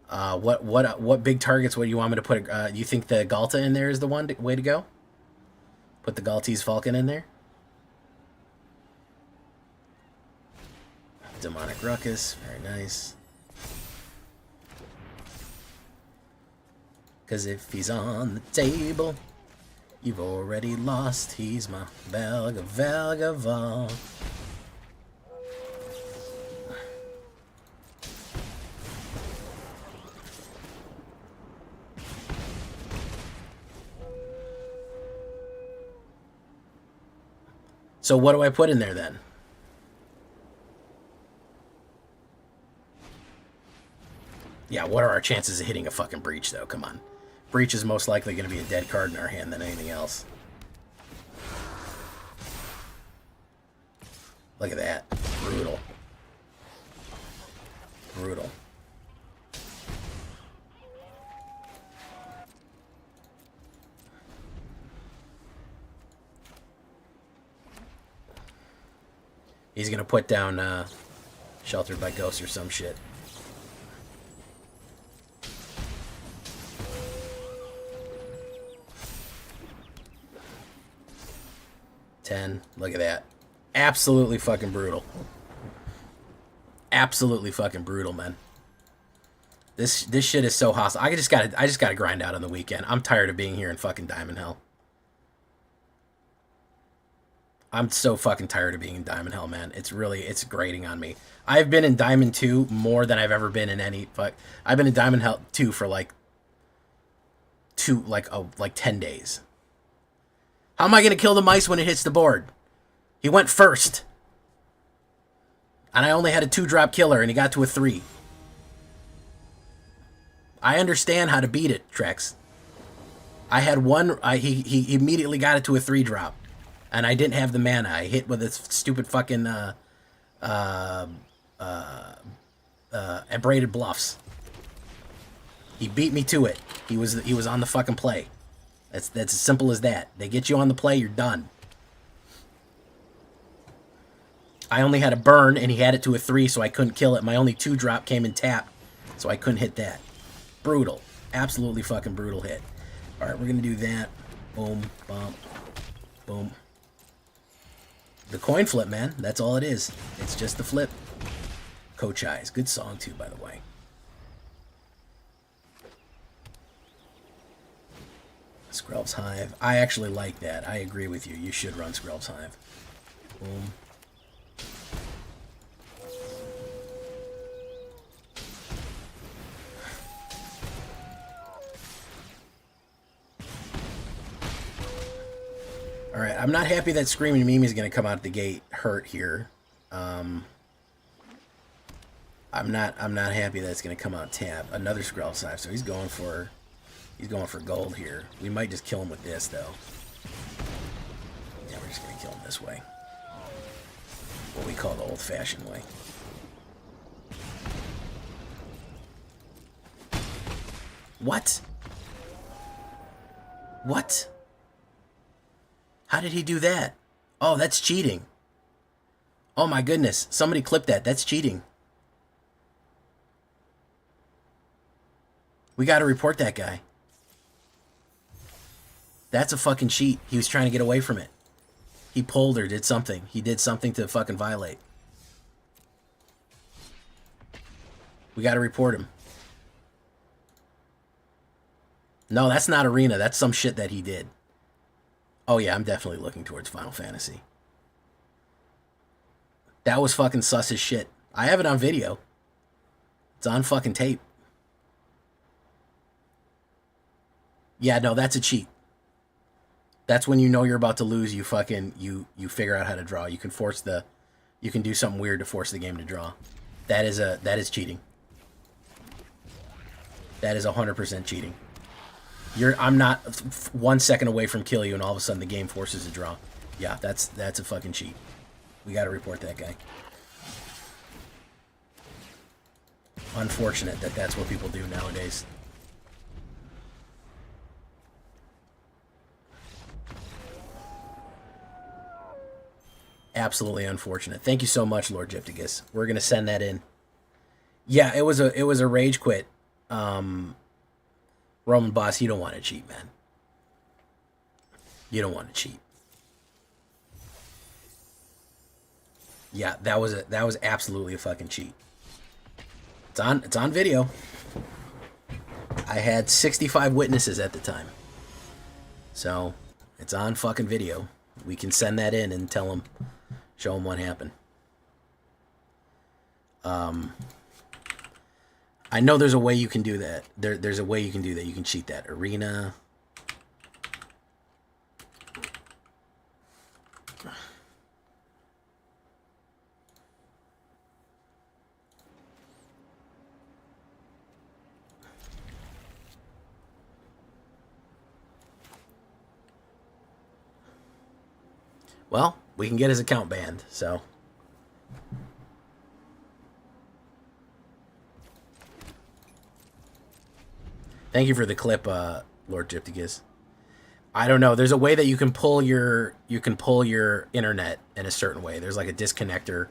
Speaker 1: What big targets would you want me to put? You think the Galta in there is the way to go? Put the Galtese Falcon in there. Demonic Ruckus, very nice. Cause if he's on the table, you've already lost. He's my Valgavoth. So what do I put in there then? Yeah, what are our chances of hitting a fucking breach, though? Come on. Breach is most likely going to be a dead card in our hand than anything else. Look at that. Brutal. Brutal. He's going to put down Sheltered by Ghosts or some shit. Look at that. Absolutely fucking brutal. Absolutely fucking brutal, man. This shit is so hostile. I just gotta grind out on the weekend. I'm tired of being here in fucking Diamond Hell. I'm so fucking tired of being in Diamond Hell, man. It's grating on me. I've been in Diamond 2 more than I've ever been in any I've been in Diamond Hell 2 for like 10 days. How am I gonna kill the mice when it hits the board? He went first. And I only had a 2-drop killer, and he got to a 3. I understand how to beat it, Trex. I had one... He immediately got it to a 3-drop. And I didn't have the mana. I hit with this stupid fucking... abraded bluffs. He beat me to it. He was on the fucking play. That's as simple as that. They get you on the play, you're done. I only had a burn, and he had it to a 3, so I couldn't kill it. My only 2-drop came in tap, so I couldn't hit that. Brutal. Absolutely fucking brutal hit. Alright, we're going to do that. Boom, bump, boom. The coin flip, man. That's all it is. It's just the flip. Coach Eyes. Good song, too, by the way. Skrelv's Hive. I actually like that. I agree with you. You should run Skrelv's Hive. Boom. Alright, I'm not happy that Screaming Mimi is going to come out the gate hurt here. I'm not happy that it's going to come out tap. Another Skrelv's Hive, so he's going for gold here. We might just kill him with this, though. Yeah, we're just going to kill him this way. What we call the old-fashioned way. What? What? How did he do that? Oh, that's cheating. Oh my goodness. Somebody clip that. That's cheating. We got to report that guy. That's a fucking cheat. He was trying to get away from it. He pulled or did something. He did something to fucking violate. We got to report him. No, that's not Arena. That's some shit that he did. Oh yeah, I'm definitely looking towards Final Fantasy. That was fucking sus as shit. I have it on video. It's on fucking tape. Yeah, no, that's a cheat. That's when you know you're about to lose, you figure out how to draw. You can do something weird to force the game to draw. That is cheating. That is 100% cheating. I'm not 1 second away from kill you, and all of a sudden the game forces a draw. Yeah, that's a fucking cheat. We got to report that guy. Unfortunate that that's what people do nowadays. Absolutely unfortunate. Thank you so much, Lord Gypticus. We're gonna send that in. Yeah, it was a rage quit. Roman Boss, you don't want to cheat, man. You don't want to cheat. Yeah, that was absolutely a fucking cheat. It's on video. I had 65 witnesses at the time. So, it's on fucking video. We can send that in and show them what happened. I know there's a way you can do that. There's a way you can do that. You can cheat that. Arena. Well, we can get his account banned, so. Thank you for the clip, Lord Gyptigus. I don't know. There's a way that you can pull your internet in a certain way. There's like a disconnector.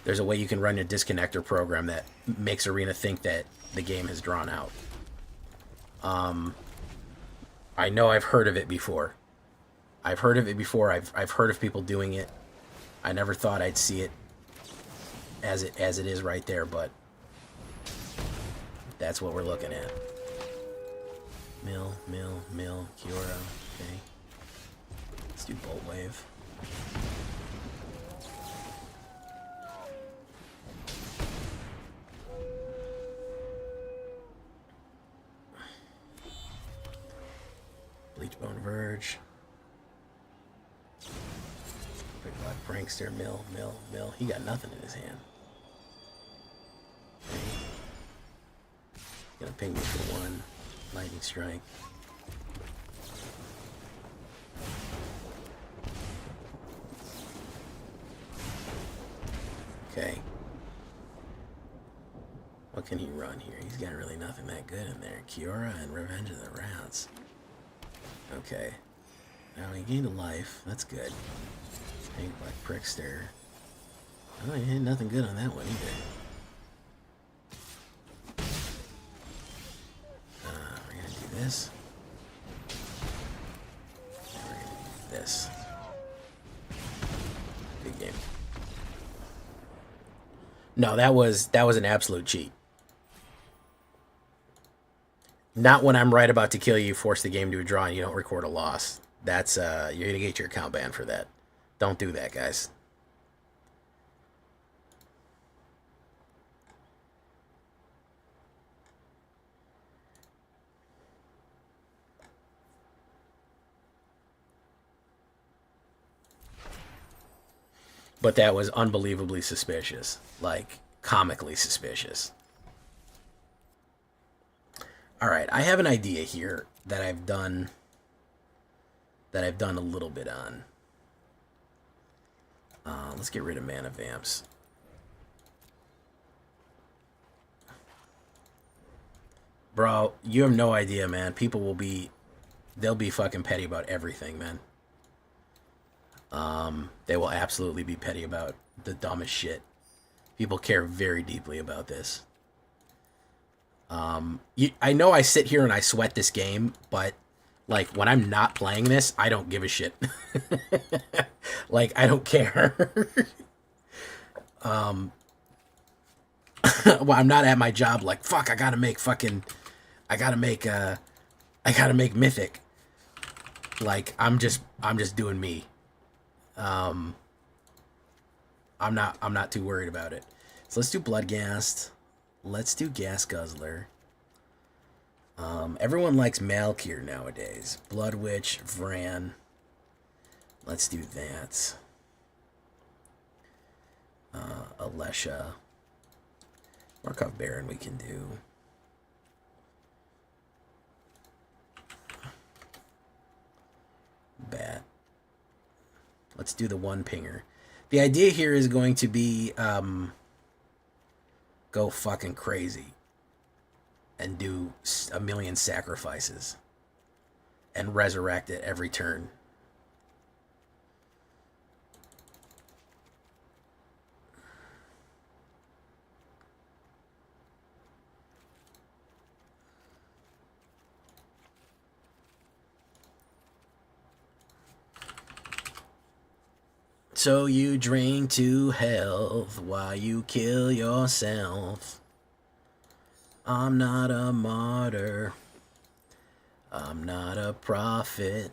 Speaker 1: There's a way you can run a disconnector program that makes Arena think that the game has drawn out. I know I've heard of it before. I've heard heard of people doing it. I never thought I'd see it as it is right there, but that's what we're looking at. Mill, Kiora. Okay. Let's do Bolt Wave. Bleachbone Verge. Big Black Prankster, Mill. He got nothing in his hand. Okay. Gonna ping me for one. Lightning Strike. Okay. What can he run here? He's got really nothing that good in there. Kiora and Revenge of the Rats. Okay. Now he gained a life. That's good. Pink Black Prickster. Oh, he had nothing good on that one either. We're gonna do this. And we're gonna do this. Good game. No, that was an absolute cheat. Not when I'm right about to kill you, force the game to a draw, and you don't record a loss. That's you're gonna get your account banned for that. Don't do that, guys. But that was unbelievably suspicious. Like, comically suspicious. Alright, I have an idea here that I've done a little bit on. Let's get rid of Mana Vamps. Bro, you have no idea, man. They'll be fucking petty about everything, man. They will absolutely be petty about the dumbest shit. People care very deeply about this. I know I sit here and I sweat this game, but like when I'm not playing this, I don't give a shit. Like I don't care. Well, I'm not at my job like fuck. I gotta make Mythic. Like I'm just doing me. I'm not too worried about it. So let's do Bloodghast. Let's do Gas Guzzler. Everyone likes Malkir nowadays. Blood Witch, Vran. Let's do that. Alesha. Markov Baron we can do. Bat. Let's do the one pinger. The idea here is going to be go fucking crazy and do a million sacrifices and resurrect it every turn. So you drink to health while you kill yourself. I'm not a martyr. I'm not a prophet.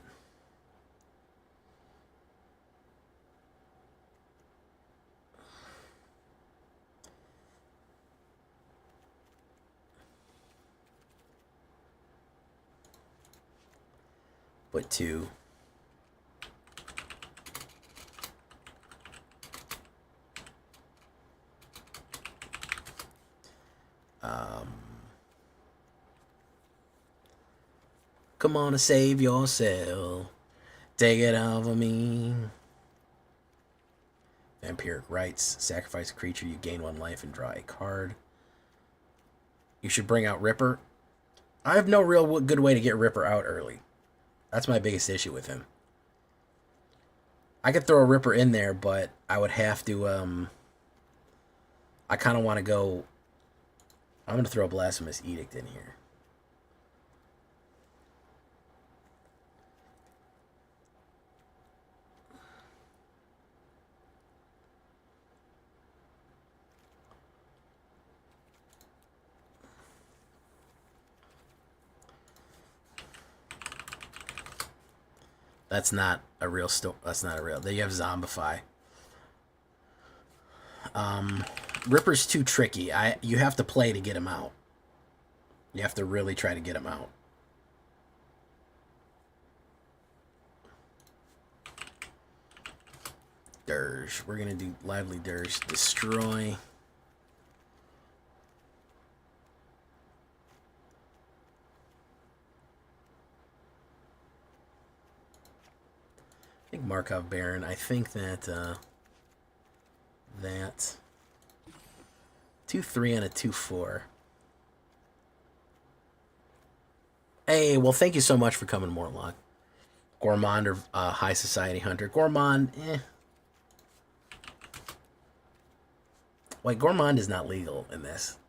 Speaker 1: But two. Come on and save yourself. Take it off of me. Vampiric Rites. Sacrifice a creature, you gain 1 life and draw a card. You should bring out Ripper. I have no real good way to get Ripper out early. That's my biggest issue with him. I could throw a Ripper in there, but I would have to, I kind of want to go... I'm going to throw a Blasphemous Edict in here. That's not a real that's not a real. There you have Zombify. Ripper's too tricky. You have to play to get him out. You have to really try to get him out. Dirge. We're gonna do Lively Dirge. Destroy. I think Markov Baron. I think that that 2/3 and a 2/4. Hey, well, thank you so much for coming, Morlock. Gourmand or High Society Hunter. Gourmand, Wait, Gourmand is not legal in this.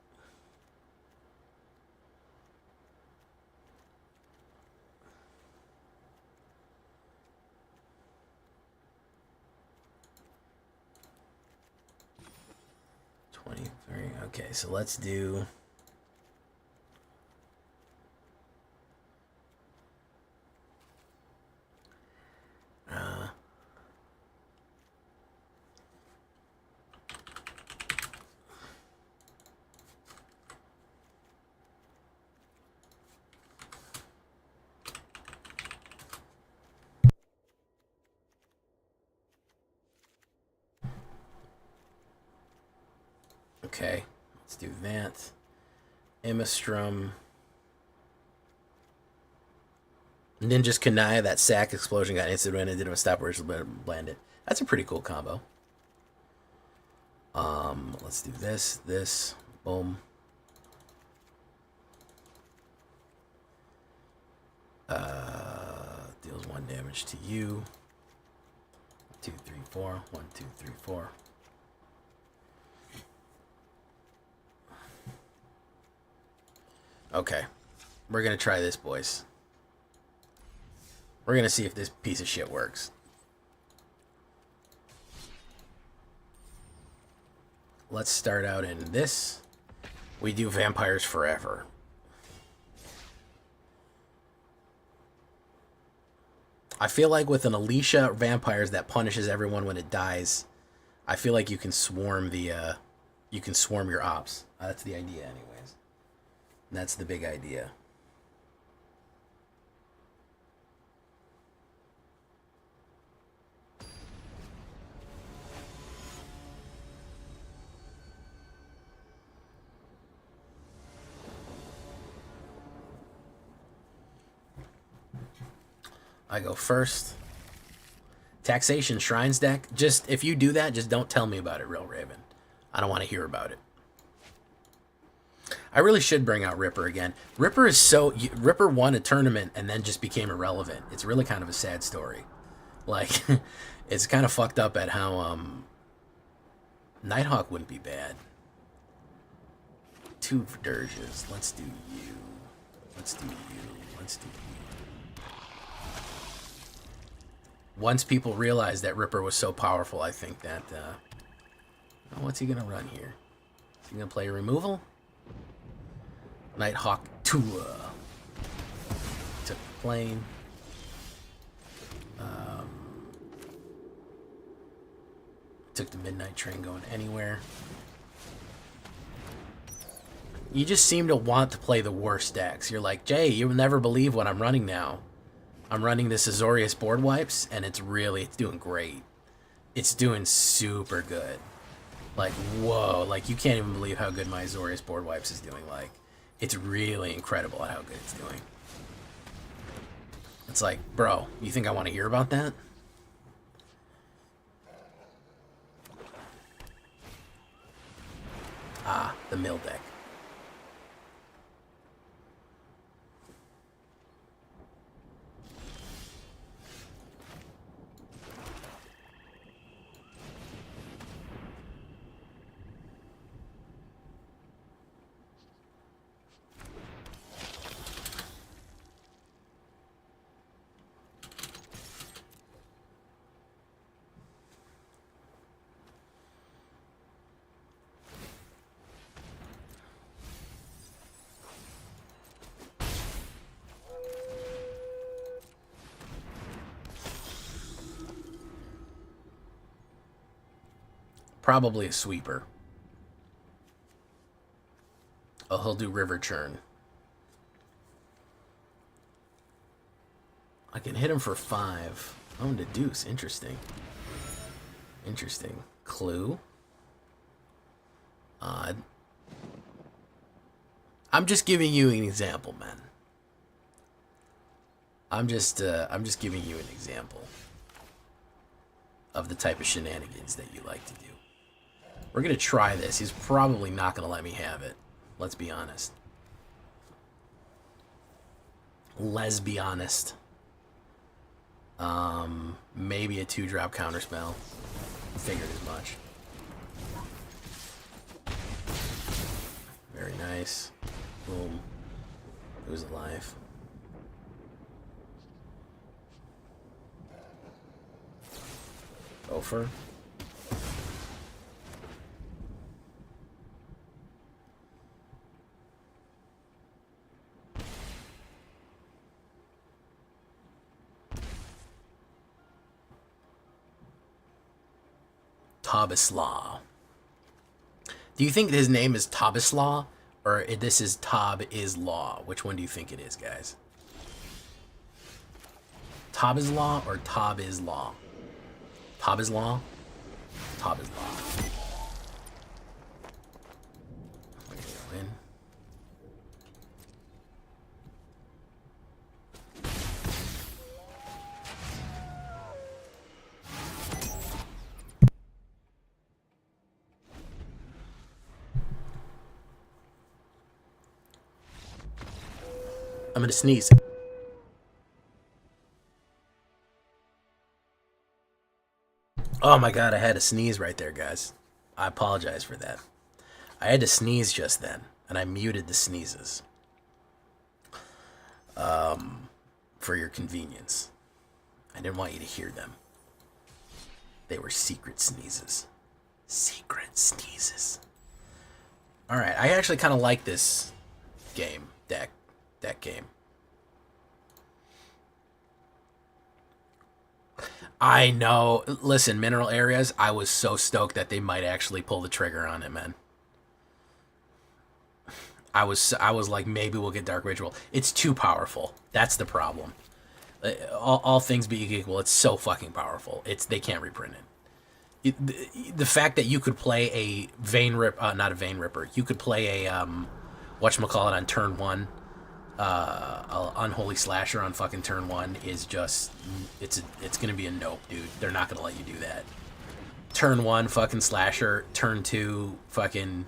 Speaker 1: Okay, so let's do... Okay, let's do that. Emistrum. Ninja's Kanaya, that sack explosion got instant win and didn't stop where it landed. That's a pretty cool combo. Let's do this, boom. Deals 1 damage to you. 2, 3, 4. 1, 2, 3, 4. Okay, we're gonna try this, boys. We're gonna see if this piece of shit works. Let's start out in this. We do Vampires Forever. I feel like with an Alicia Vampires that punishes everyone when it dies, I feel like you can swarm the, you can swarm your ops. That's the idea, anyways. That's the big idea. I go first. Taxation Shrines deck. Just, if you do that, just don't tell me about it, Real Raven. I don't want to hear about it. I really should bring out Ripper again. Ripper is so... Ripper won a tournament and then just became irrelevant. It's really kind of a sad story. Like, it's kind of fucked up at how, Nighthawk wouldn't be bad. 2 dirges. Let's do you. Let's do you. Let's do you. Once people realized that Ripper was so powerful, I think that, what's he gonna run here? Is he gonna play a removal? Nighthawk Tua. Took the plane. Took the midnight train going anywhere. You just seem to want to play the worst decks. You're like, Jay, you'll never believe what I'm running now. I'm running this Azorius board wipes, and it's doing great. It's doing super good. Like, whoa, like, you can't even believe how good my Azorius board wipes is doing. Like, it's really incredible at how good it's doing. It's like, bro, you think I want to hear about that? the mill deck. Probably a sweeper. Oh, he'll do river churn. I can hit him for 5. Oh, and a deuce. Interesting. Interesting. Clue. Odd. I'm just giving you an example, man. I'm just giving you an example of the type of shenanigans that you like to do. We're going to try this. He's probably not going to let me have it. Let's be honest. Let's be honest. Maybe a 2-drop counterspell. Figured as much. Very nice. Boom. Who's alive? Gopher. Tobislaw. Do you think his name is Tobislaw, or this is Tob is Law? Which one do you think it is, guys? Tobislaw or Tob is Law? Tobislaw? Tobislaw. We're gonna go in. I'm gonna sneeze. Oh my god, I had a sneeze right there, guys. I apologize for that. I had to sneeze just then, and I muted the sneezes. For your convenience. I didn't want you to hear them. They were secret sneezes. Secret sneezes. Alright, I actually kind of like this game, deck game. I know. Listen, mineral areas, I was so stoked that they might actually pull the trigger on it, man. I was like, maybe we'll get Dark Ritual. It's too powerful. That's the problem. All things being equal, it's so fucking powerful. They can't reprint it. The fact that you could play a Vein Ripper, not a Vein Ripper, you could play a whatchamacallit on turn 1, Unholy Slasher on fucking turn 1 is just, it's gonna be a nope, dude. They're not gonna let you do that. Turn 1 fucking Slasher, turn 2 fucking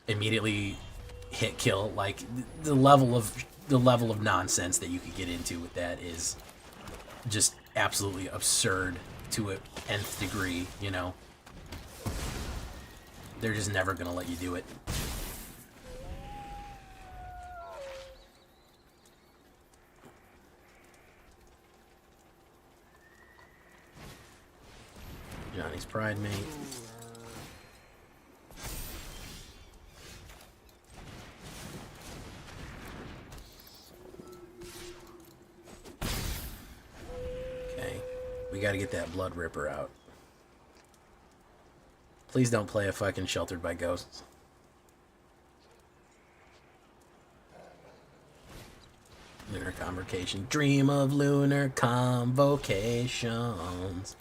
Speaker 1: immediately hit kill. Like the level of nonsense that you could get into with that is just absolutely absurd to an nth degree, you know. They're just never gonna let you do it. Johnny's Pride Mate. Okay. We gotta get that Blood Ripper out. Please don't play a fucking Sheltered by Ghosts. Lunar Convocation. Dream of lunar convocations.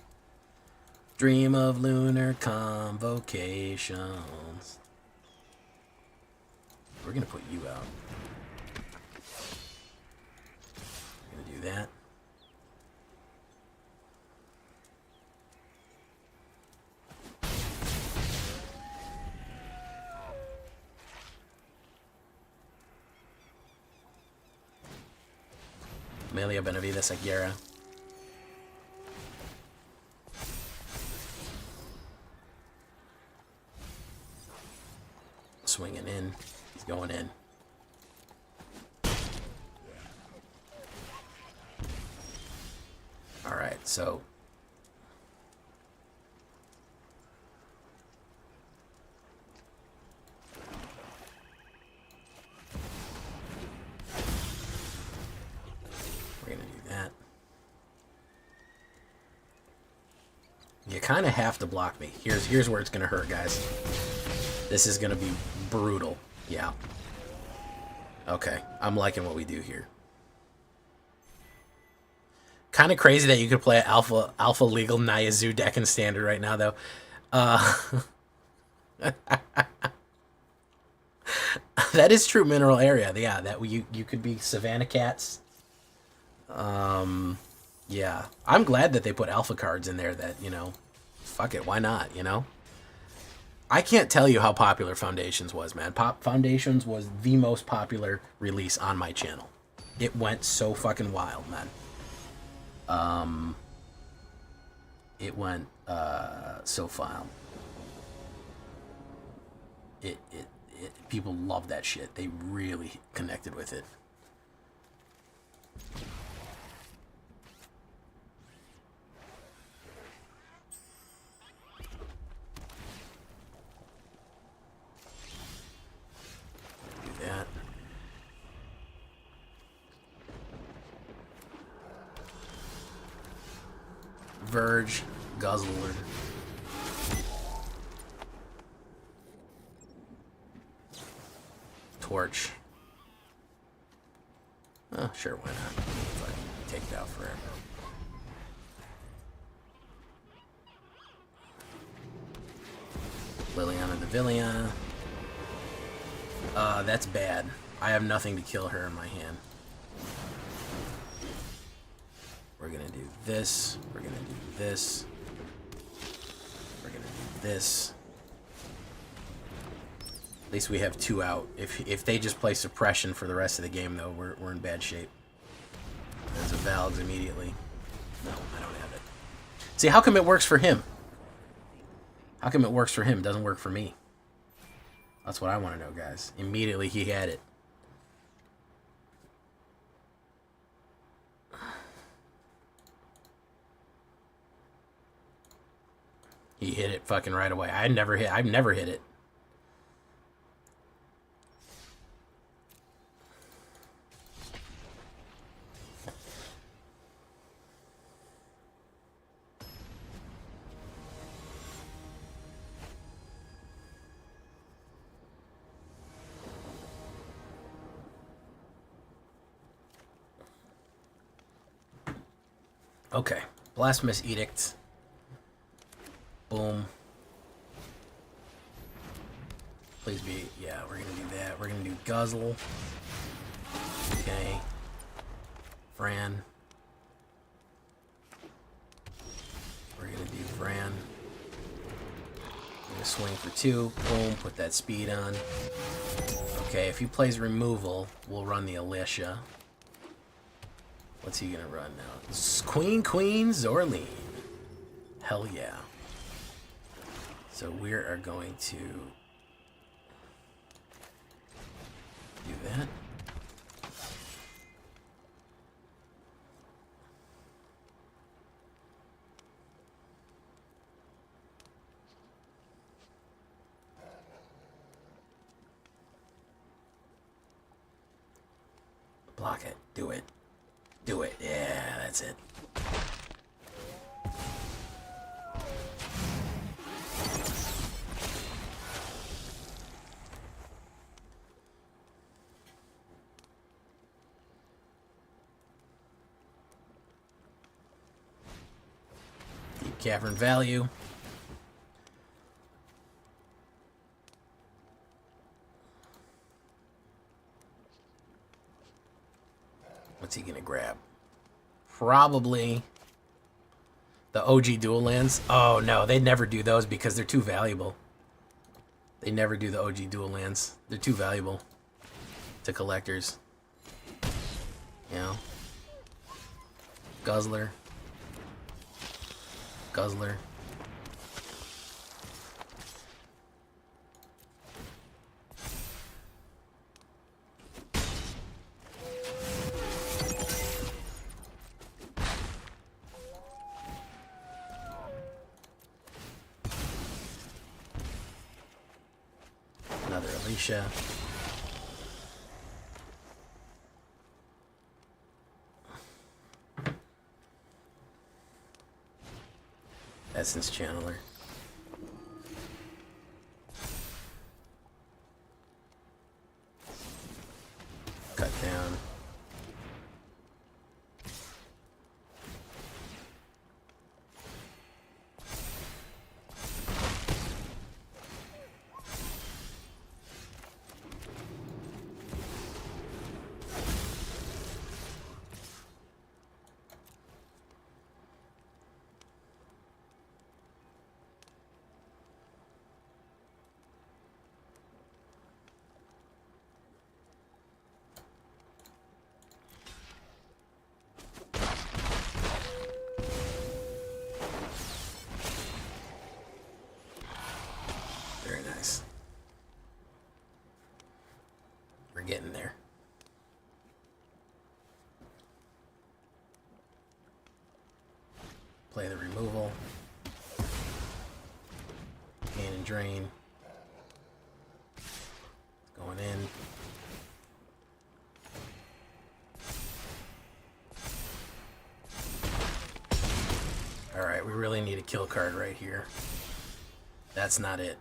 Speaker 1: Dream of lunar convocations. We're gonna put you out. We're gonna do that. Melia Benavides Aguirre. Swinging in. He's going in. Alright, so... we're gonna do that. You kind of have to block me. Here's where it's gonna hurt, guys. This is gonna be brutal. Yeah. Okay, I'm liking what we do here. Kind of crazy that you could play an alpha legal Nyazu deck in standard right now, though. That is true. Mineral area. Yeah, that you could be Savannah Cats. Yeah, I'm glad that they put alpha cards in there. That, you know, fuck it, why not? You know. I can't tell you how popular Foundations was, man. Foundations was the most popular release on my channel. It went so fucking wild, man. It went so wild. People love that shit. They really connected with it. Verge, Guzzler. Torch. Oh, sure, why not? Fucking take it out forever. Liliana the Villiana. That's bad. I have nothing to kill her in my hand. We're gonna do this. We're gonna do this. We're gonna do this. At least we have 2 out. If they just play suppression for the rest of the game, though, we're in bad shape. There's a Valgs immediately. No, I don't have it. See, how come it works for him? How come it works for him, doesn't work for me? That's what I want to know, guys. Immediately he had it. He hit it fucking right away. I've never hit it. Okay. Blasphemous Edict. Boom. Please be... yeah, we're going to do that. We're going to do Guzzle. Okay. Fran. We're going to do Fran. We're going to swing for 2. Boom. Put that speed on. Okay, if he plays removal, we'll run the Alicia. What's he going to run now? Queen, Zorleen. Hell yeah. So we are going to do that. Block it. Do it. Do it. Yeah, that's it. Deep Cavern Value. What's he gonna grab? Probably the OG dual lands. Oh no, they never do those because they're too valuable. They never do the OG dual lands. They're too valuable to collectors. You know? Guzzler. Guzzler. Another Alicia. Essence Channeler. Cut down. Very nice. We're getting there. Play the removal. Gain and drain. Going in. Alright, we really need a kill card right here. That's not it.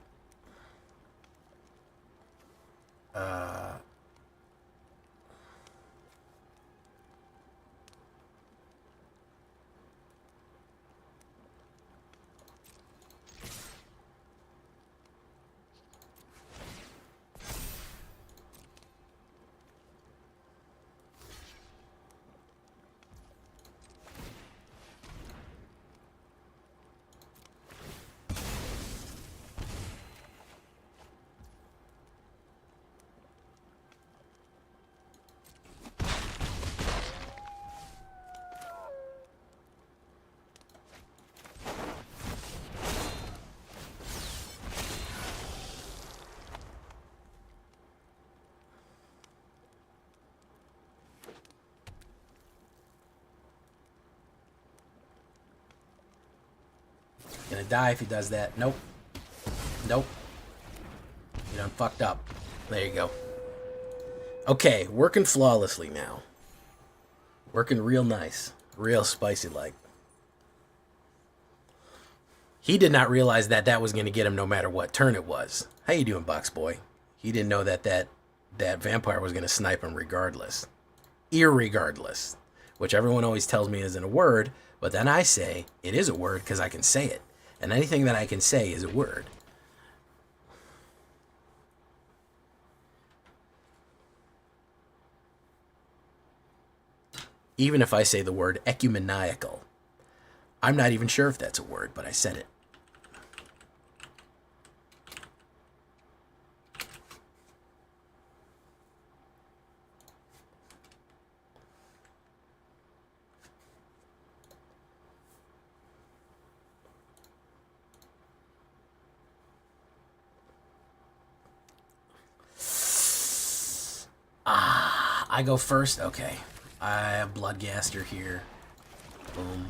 Speaker 1: Gonna die if he does that. Nope. Nope. You done fucked up. There you go. Okay, working flawlessly now. Working real nice. Real spicy like. He did not realize that that was going to get him no matter what turn it was. How you doing, Box Boy? He didn't know that that vampire was going to snipe him regardless. Irregardless. Which everyone always tells me isn't a word, but then I say it is a word because I can say it. And anything that I can say is a word. Even if I say the word ecumeniacal. I'm not even sure if that's a word, but I said it. I go first? Okay. I have Bloodgaster here. Boom.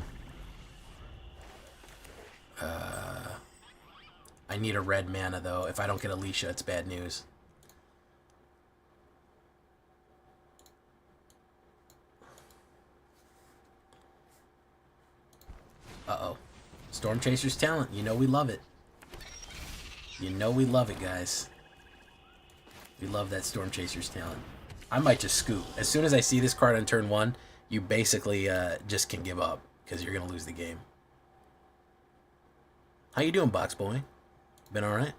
Speaker 1: I need a red mana, though. If I don't get Alicia, it's bad news. Uh-oh. Storm Chaser's talent. You know we love it. You know we love it, guys. We love that Storm Chaser's talent. I might just scoot. As soon as I see this card on turn 1, you basically just can give up because you're going to lose the game. How you doing, Box Boy? Been all right?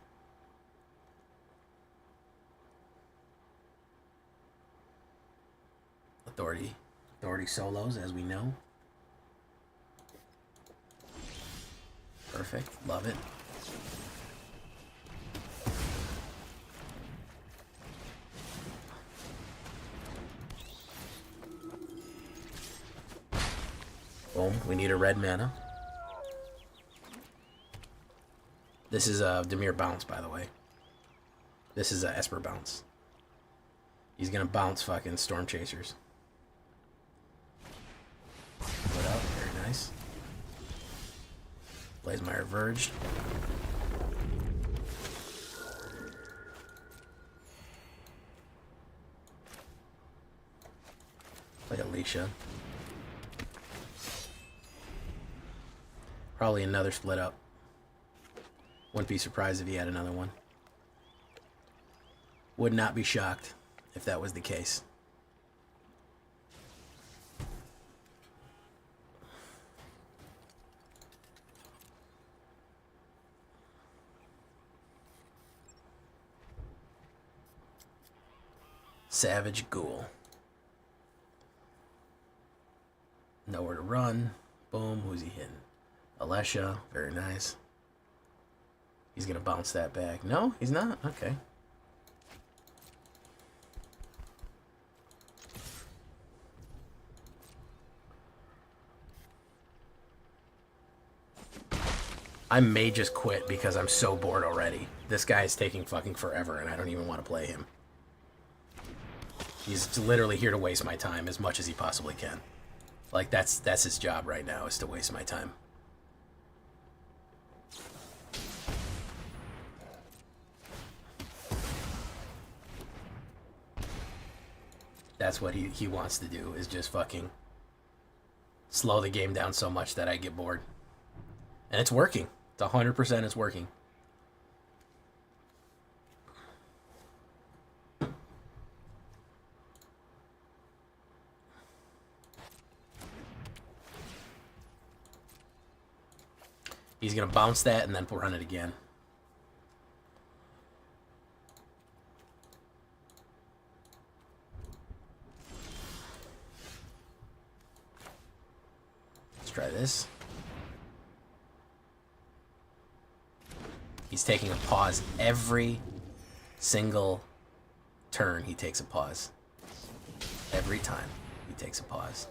Speaker 1: Authority solos, as we know. Perfect. Love it. We need a red mana. This is a Dimir bounce, by the way. This is a Esper bounce. He's gonna bounce fucking Storm Chasers. Put up, very nice. Blazemeyer Verged. Play Alicia. Probably another split up. Wouldn't be surprised if he had another one. Would not be shocked if that was the case. Savage Ghoul. Nowhere to run. Boom. Who's he hitting? Alesha. Very nice. He's going to bounce that back. No, he's not? Okay. I may just quit because I'm so bored already. This guy is taking fucking forever and I don't even want to play him. He's literally here to waste my time as much as he possibly can. Like, that's his job right now, is to waste my time. That's what he wants to do, is just fucking slow the game down so much that I get bored. And it's working. It's 100% it's working. He's going to bounce that and then we'll run it again. Let's try this. He's taking a pause every single turn. He takes a pause. Every time he takes a pause.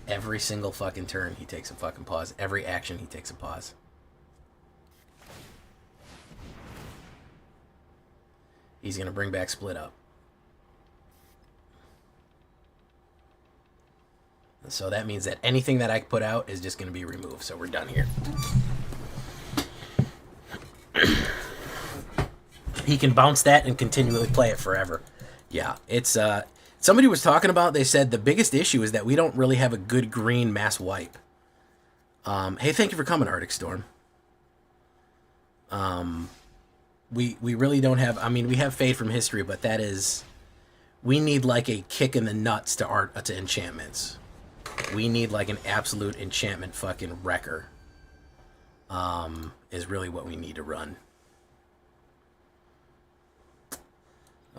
Speaker 1: Every single fucking turn, he takes a fucking pause. Every action, he takes a pause. He's going to bring back Split Up. So that means that anything that I put out is just going to be removed. So we're done here. He can bounce that and continually play it forever. Yeah, it's... Somebody was talking about, they said the biggest issue is that we don't really have a good green mass wipe. Hey, thank you for coming, Arctic Storm. We really don't have, I mean, we have Fade from History, but that is, we need like a kick in the nuts to enchantments. We need like an absolute enchantment fucking wrecker. Is really what we need to run.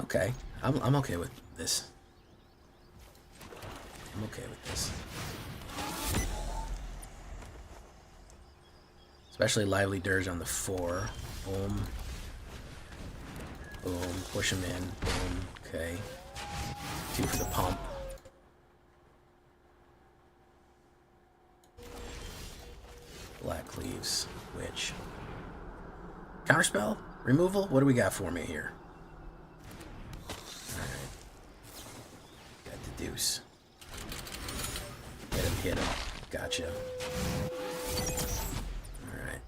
Speaker 1: Okay, I'm okay with this. I'm okay with this. Especially Lively Dirge on the 4. Boom. Boom. Push him in. Boom. Okay. 2 for the pump. Black Cleaves. Witch. Counterspell? Removal? What do we got for me here? Alright. Got the Deuce. Get him, hit him. Gotcha. Alright.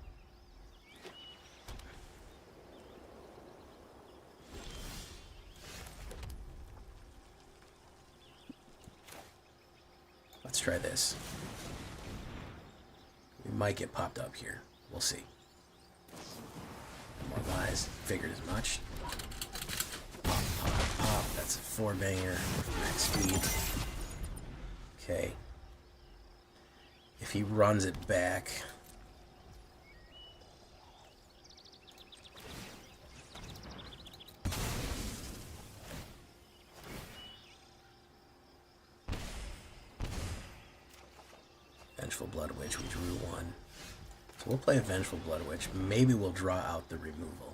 Speaker 1: Let's try this. We might get popped up here. We'll see. More lies. Figured as much. Pop, pop, pop. That's a 4-banger. Max speed. Okay. If he runs it back... Vengeful Blood Witch, we drew 1. So we'll play a Vengeful Blood Witch. Maybe we'll draw out the removal.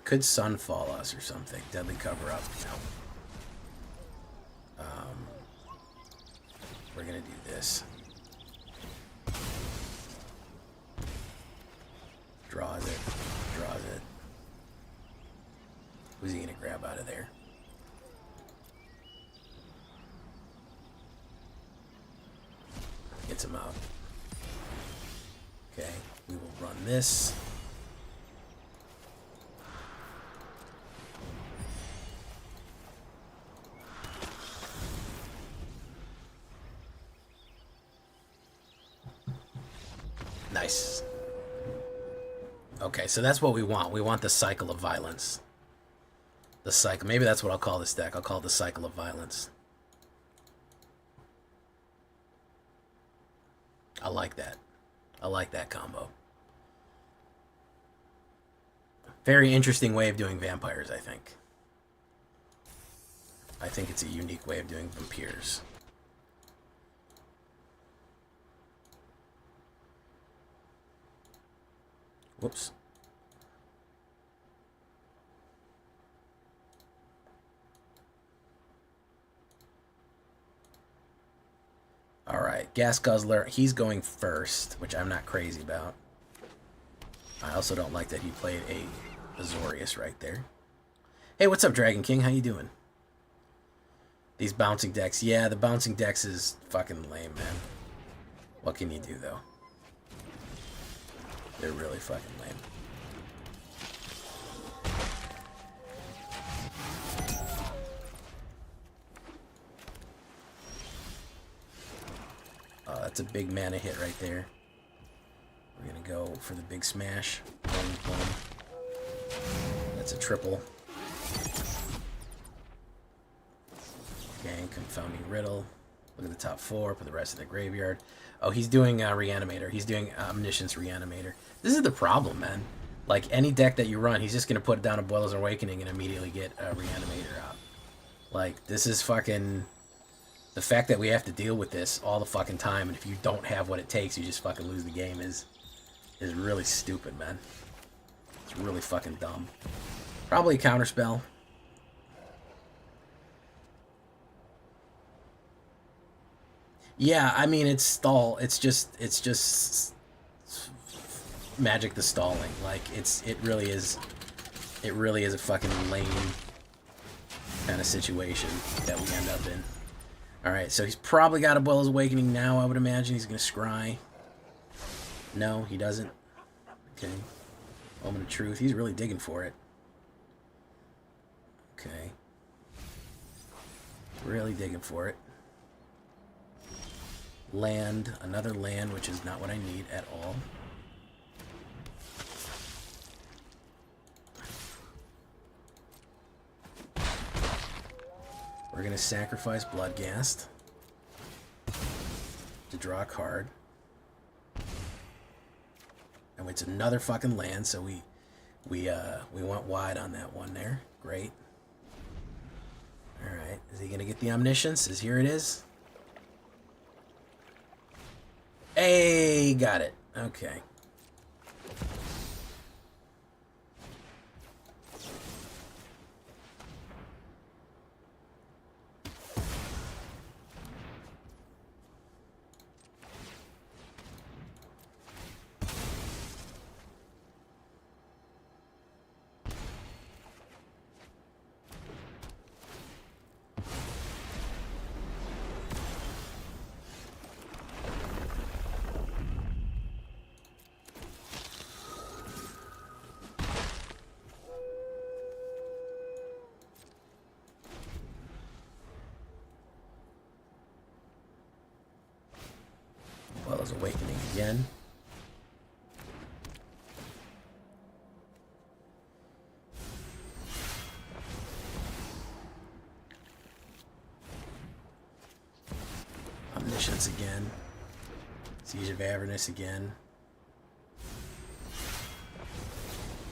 Speaker 1: Could Sunfall us or something. Deadly Cover Up. No. We're going to do this. Draws it. Draws it. Who's he going to grab out of there? Gets him out. Okay. We will run this. Nice. Okay, so that's what we want. We want the Cycle of Violence. The cycle. Maybe that's what I'll call this deck. I'll call it the Cycle of Violence. I like that. I like that combo. Very interesting way of doing vampires, I think. I think it's a unique way of doing vampires. Whoops. All right, Gas Guzzler, he's going first, which I'm not crazy about. I also don't like that he played a Azorius right there. Hey, what's up, Dragon King? How you doing? These bouncing decks. Yeah, the bouncing decks is fucking lame, man. What can you do, though? They're really fucking lame. Oh, that's a big mana hit right there. We're gonna go for the big smash. Boom, boom. That's a triple. Okay, Confounding Riddle. Look at the top four, put the rest in the graveyard. Oh, he's doing Reanimator. He's doing Omniscience Reanimator. This is the problem, man. Like, any deck that you run, he's just going to put down a Boiler's Awakening and immediately get a Reanimator out. Like, this is fucking... The fact that we have to deal with this all the fucking time, and if you don't have what it takes, you just fucking lose the game, is really stupid, man. It's really fucking dumb. Probably a Counterspell. Yeah, I mean, it's stall. It's just Magic the stalling. Like, it really is a fucking lame kind of situation that we end up in. Alright, so he's probably got a Boiler's Awakening now, I would imagine. He's going to scry. No, he doesn't. Okay. Moment of Truth. He's really digging for it. Okay. Really digging for it. Land, another land, which is not what I need at all. We're going to sacrifice Bloodghast to draw a card. And it's another fucking land, so we went wide on that one there. Great. Alright, is he going to get the Omniscience? Here it is. Hey, got it. Okay. Boiler's Awakening again. Omniscience again. Siege of Avernus again.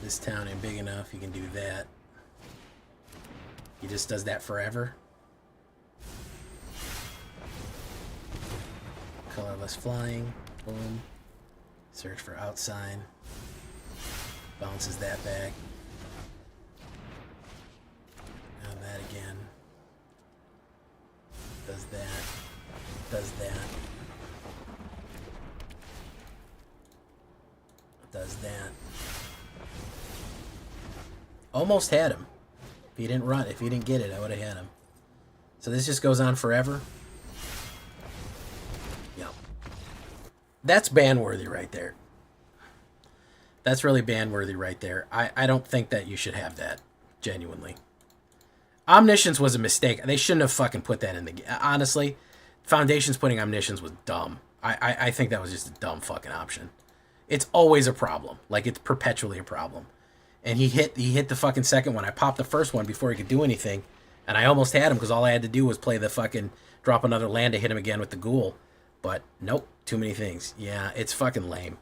Speaker 1: This town ain't big enough, he can do that. He just does that forever. Colorless flying. Boom. Search for outside. Bounces that back. Now that again. Does that. Does that. Does that. Almost had him. If he didn't run, if he didn't get it, I would have had him. So this just goes on forever. Yep. That's ban-worthy right there. That's really ban-worthy right there. I don't think that you should have that. Genuinely. Omniscience was a mistake. They shouldn't have fucking put that in the game. Honestly, Foundation's putting Omniscience was dumb. I think that was just a dumb fucking option. It's always a problem. Like, it's perpetually a problem. And he hit the fucking second one. I popped the first one before he could do anything. And I almost had him because all I had to do was play the fucking drop another land to hit him again with the ghoul. But nope, too many things. Yeah, it's fucking lame.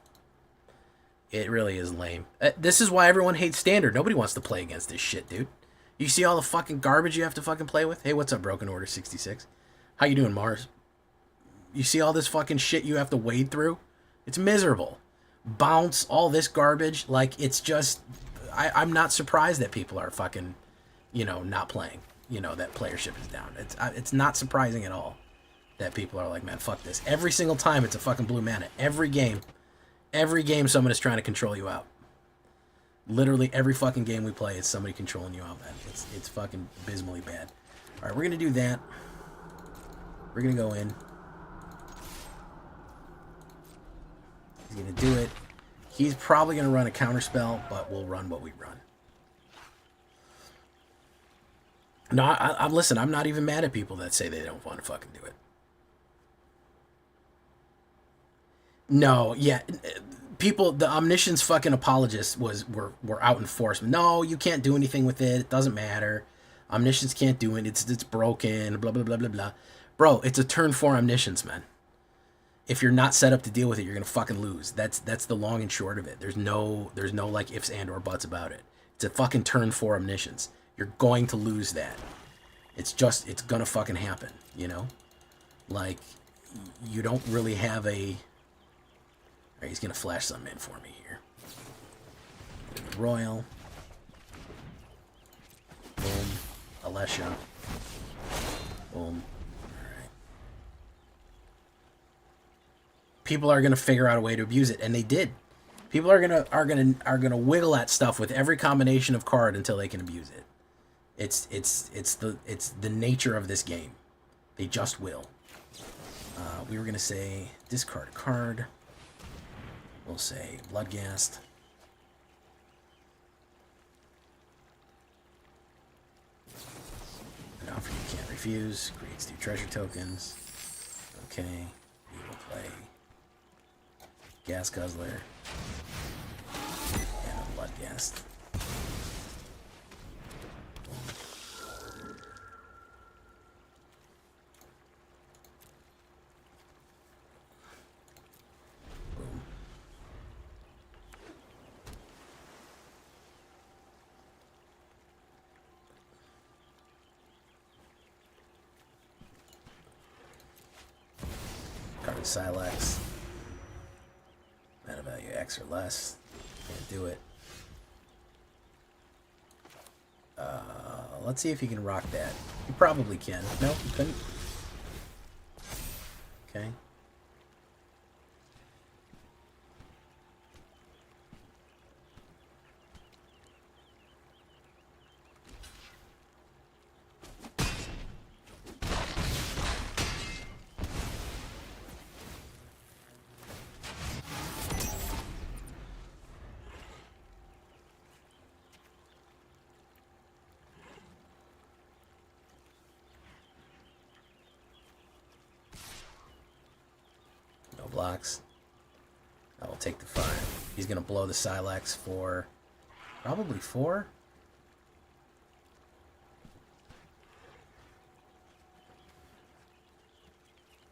Speaker 1: It really is lame. This is why everyone hates Standard. Nobody wants to play against this shit, dude. You see all the fucking garbage you have to fucking play with? Hey, what's up, Broken Order 66? How you doing, Mars? You see all this fucking shit you have to wade through? It's miserable. Bounce, all this garbage. Like, it's just... I'm not surprised that people are fucking, you know, not playing. You know, that playership is down. It's not surprising at all that people are like, man, fuck this. Every single time it's a fucking blue mana. Every game someone is trying to control you out. Literally every fucking game we play is somebody controlling you out, man. It's fucking abysmally bad. All right, we're going to do that. We're going to go in. He's going to do it. He's probably going to run a counterspell, but we'll run what we run. No, listen, I'm not even mad at people that say they don't want to fucking do it. No, yeah. People, the Omniscience fucking apologists were out in force. No, you can't do anything with it. It doesn't matter. Omniscience can't do it. It's broken, blah, blah, blah, blah, blah. Bro, it's a turn 4 Omniscience, man. If you're not set up to deal with it, you're gonna fucking lose. That's the long and short of it. There's no like ifs and or buts about it. It's a fucking turn 4 Omniscience. You're going to lose that. It's gonna fucking happen, you know? Like, you don't really have a... Alright, he's gonna flash something in for me here. Royal. Boom. Alesha. Boom. People are gonna figure out a way to abuse it, and they did. People are gonna wiggle at stuff with every combination of card until they can abuse it. It's the nature of this game. They just will. We were gonna say discard a card. We'll say Bloodghast. An offer you can't refuse. Creates 2 treasure tokens. Okay. We will play Gas Guzzler and a Bloodghast. Boom. Card Silex. Mana value X or less. Can't do it. Let's see if you can rock that. You probably can. No, you couldn't. Okay. Blocks. I will take the 5. He's going to blow the Silex for probably 4.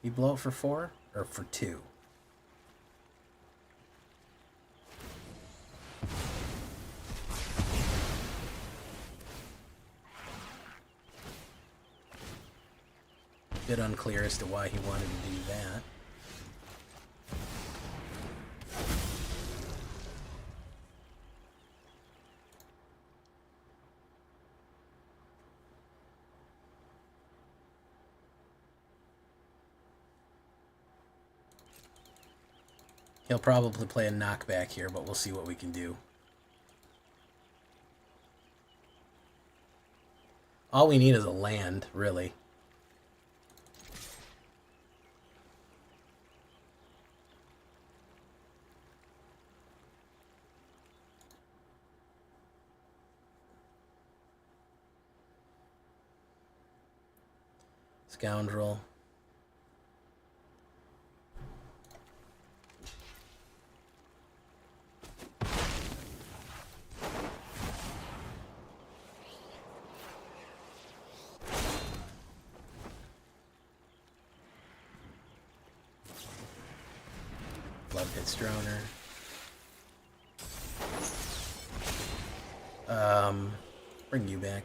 Speaker 1: You blow it for 4 or for 2? Bit unclear as to why he wanted to do that. He'll probably play a knockback here, but we'll see what we can do. All we need is a land, really. Scoundrel. Blood Pits Droner. Bring you back.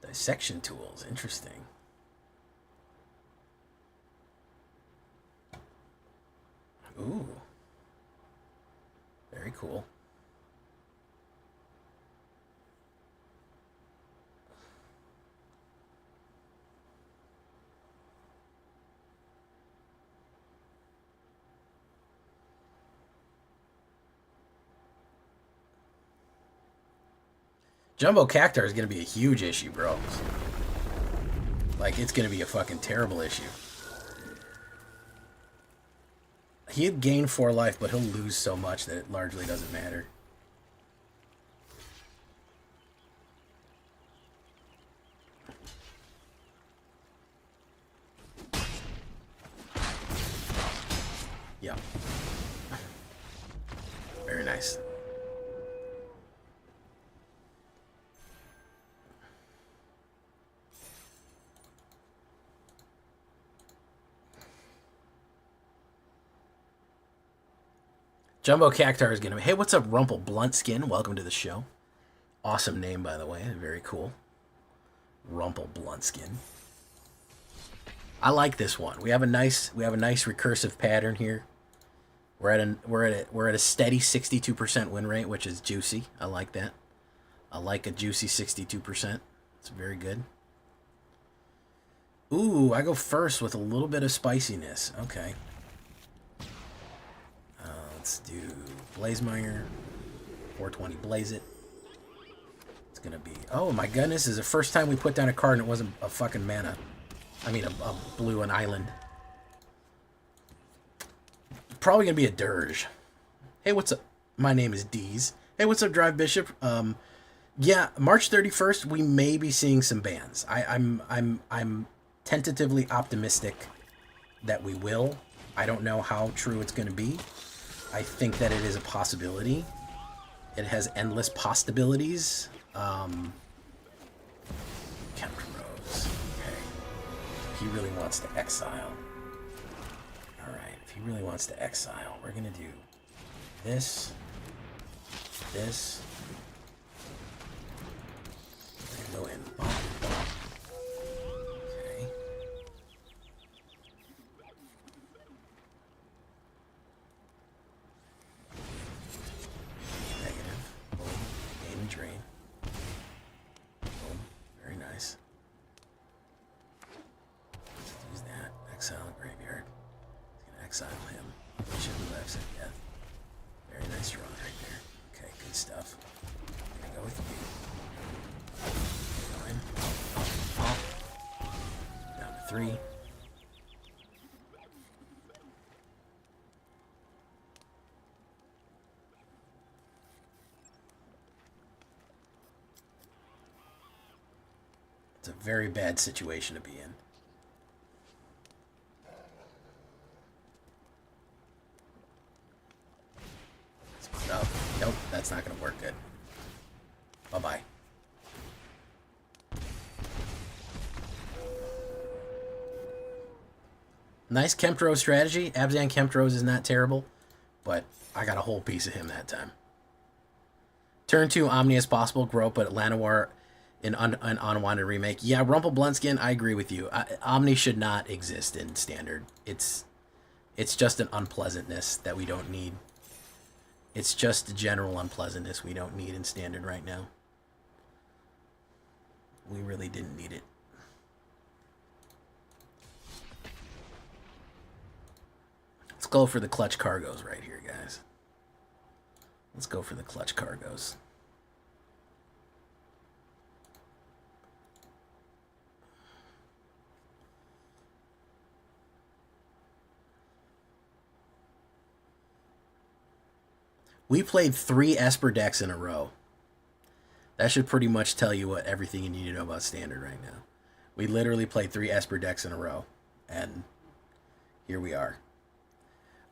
Speaker 1: Dissection tools, interesting. Ooh. Very cool. Jumbo Cactar is going to be a huge issue, bro. Like, it's going to be a fucking terrible issue. He'd gain 4 life, but he'll lose so much that it largely doesn't matter. Yeah. Very nice. Jumbo Cactar is going to be... Hey, what's up, Rumple Bluntskin? Welcome to the show. Awesome name, by the way. Very cool. Rumple Bluntskin. I like this one. We have a nice recursive pattern here. We're at a steady 62% win rate, which is juicy. I like that. I like a juicy 62%. It's very good. Ooh, I go first with a little bit of spiciness. Okay. Let's do Blazemire. 420 Blaze it. It's going to be... Oh, my goodness. This is the first time we put down a card and it wasn't a fucking mana. I mean, a blue and island. Probably going to be a dirge. Hey, what's up? My name is Deez. Hey, what's up, Drive Bishop? Yeah, March 31st, we may be seeing some bans. I'm tentatively optimistic that we will. I don't know how true it's going to be. I think that it is a possibility. It has endless possibilities. Counter Rose. Okay. He really wants to exile. Alright, if he really wants to exile, we're going to do this, this, and go in. Okay. Negative. Boom. Gain and drain. Boom. Very nice. Let's use that. Exile graveyard. He's going to exile him. Should be left at death. Very nice draw right there. Okay, good stuff. I'm going to go with you. Going. Down to 3. It's a very bad situation to be in. Let's put up. Nope, that's not going to work good. Bye-bye. Nice Chemtro strategy. Abzan Chemtros is not terrible, but I got a whole piece of him that time. Turn 2, Omni as possible. Grope at Llanowar in an unwanted remake. Yeah, Rumple Bluntskin, I agree with you. Omni should not exist in Standard. It's just an unpleasantness that we don't need. It's just a general unpleasantness we don't need in Standard right now. We really didn't need it. Let's go for the clutch cargoes right here, guys. Let's go for the clutch cargoes. We played 3 Esper decks in a row. That should pretty much tell you what everything you need to know about Standard right now. We literally played 3 Esper decks in a row, and here we are.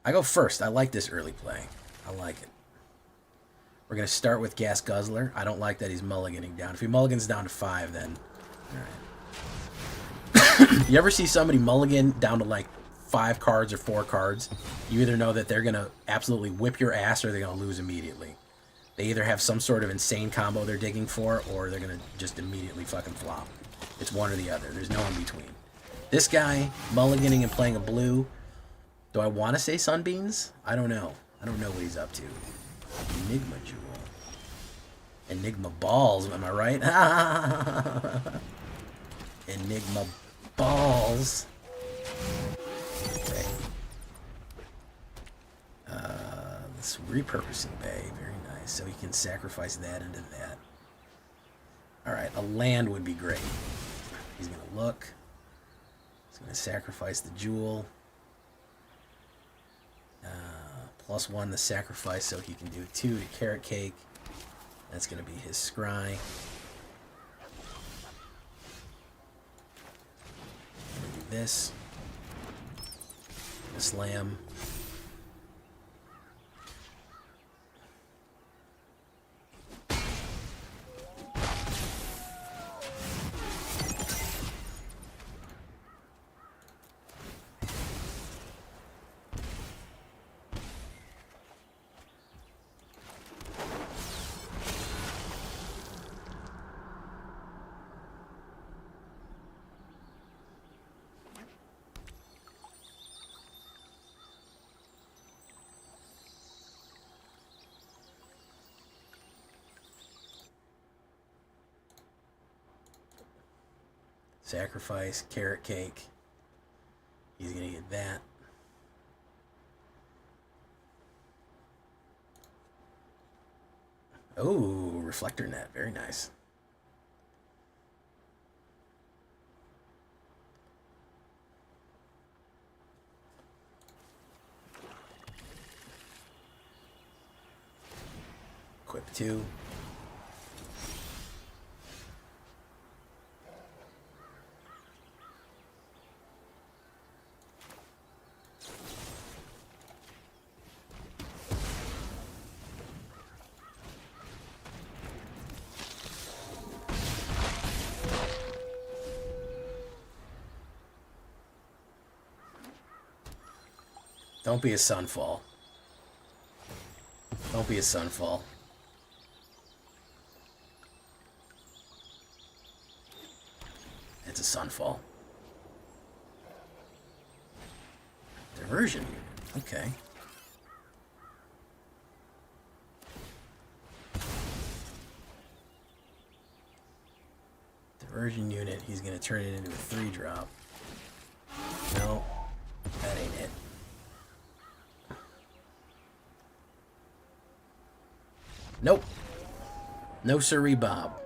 Speaker 1: I go first. I like this early play. I like it. We're going to start with Gas Guzzler. I don't like that he's mulliganing down. If he mulligans down to 5, then... Alright. You ever see somebody mulligan down to like 5 cards or 4 cards? You either know that they're going to absolutely whip your ass or they're going to lose immediately. They either have some sort of insane combo they're digging for, or they're going to just immediately fucking flop. It's one or the other. There's no in between. This guy, mulliganing and playing a blue... Do I want to say Sunbeams? I don't know. I don't know what he's up to. Enigma Jewel. Enigma Balls, am I right? Enigma Balls. Okay. This repurposing bay. Very nice. So he can sacrifice that into that. Alright, a land would be great. He's going to look. He's going to sacrifice the jewel. +1 the sacrifice, so he can do 2 to Carrot Cake. That's going to be his scry. Do this. A slam. Sacrifice, Carrot Cake. He's going to get that. Oh, Reflector Net. Very nice. Equip 2. Don't be a Sunfall. Don't be a Sunfall. It's a Sunfall. Diversion. Okay. Diversion unit. He's going to turn it into a 3-drop. No, that ain't it. Nope. No siree, Bob.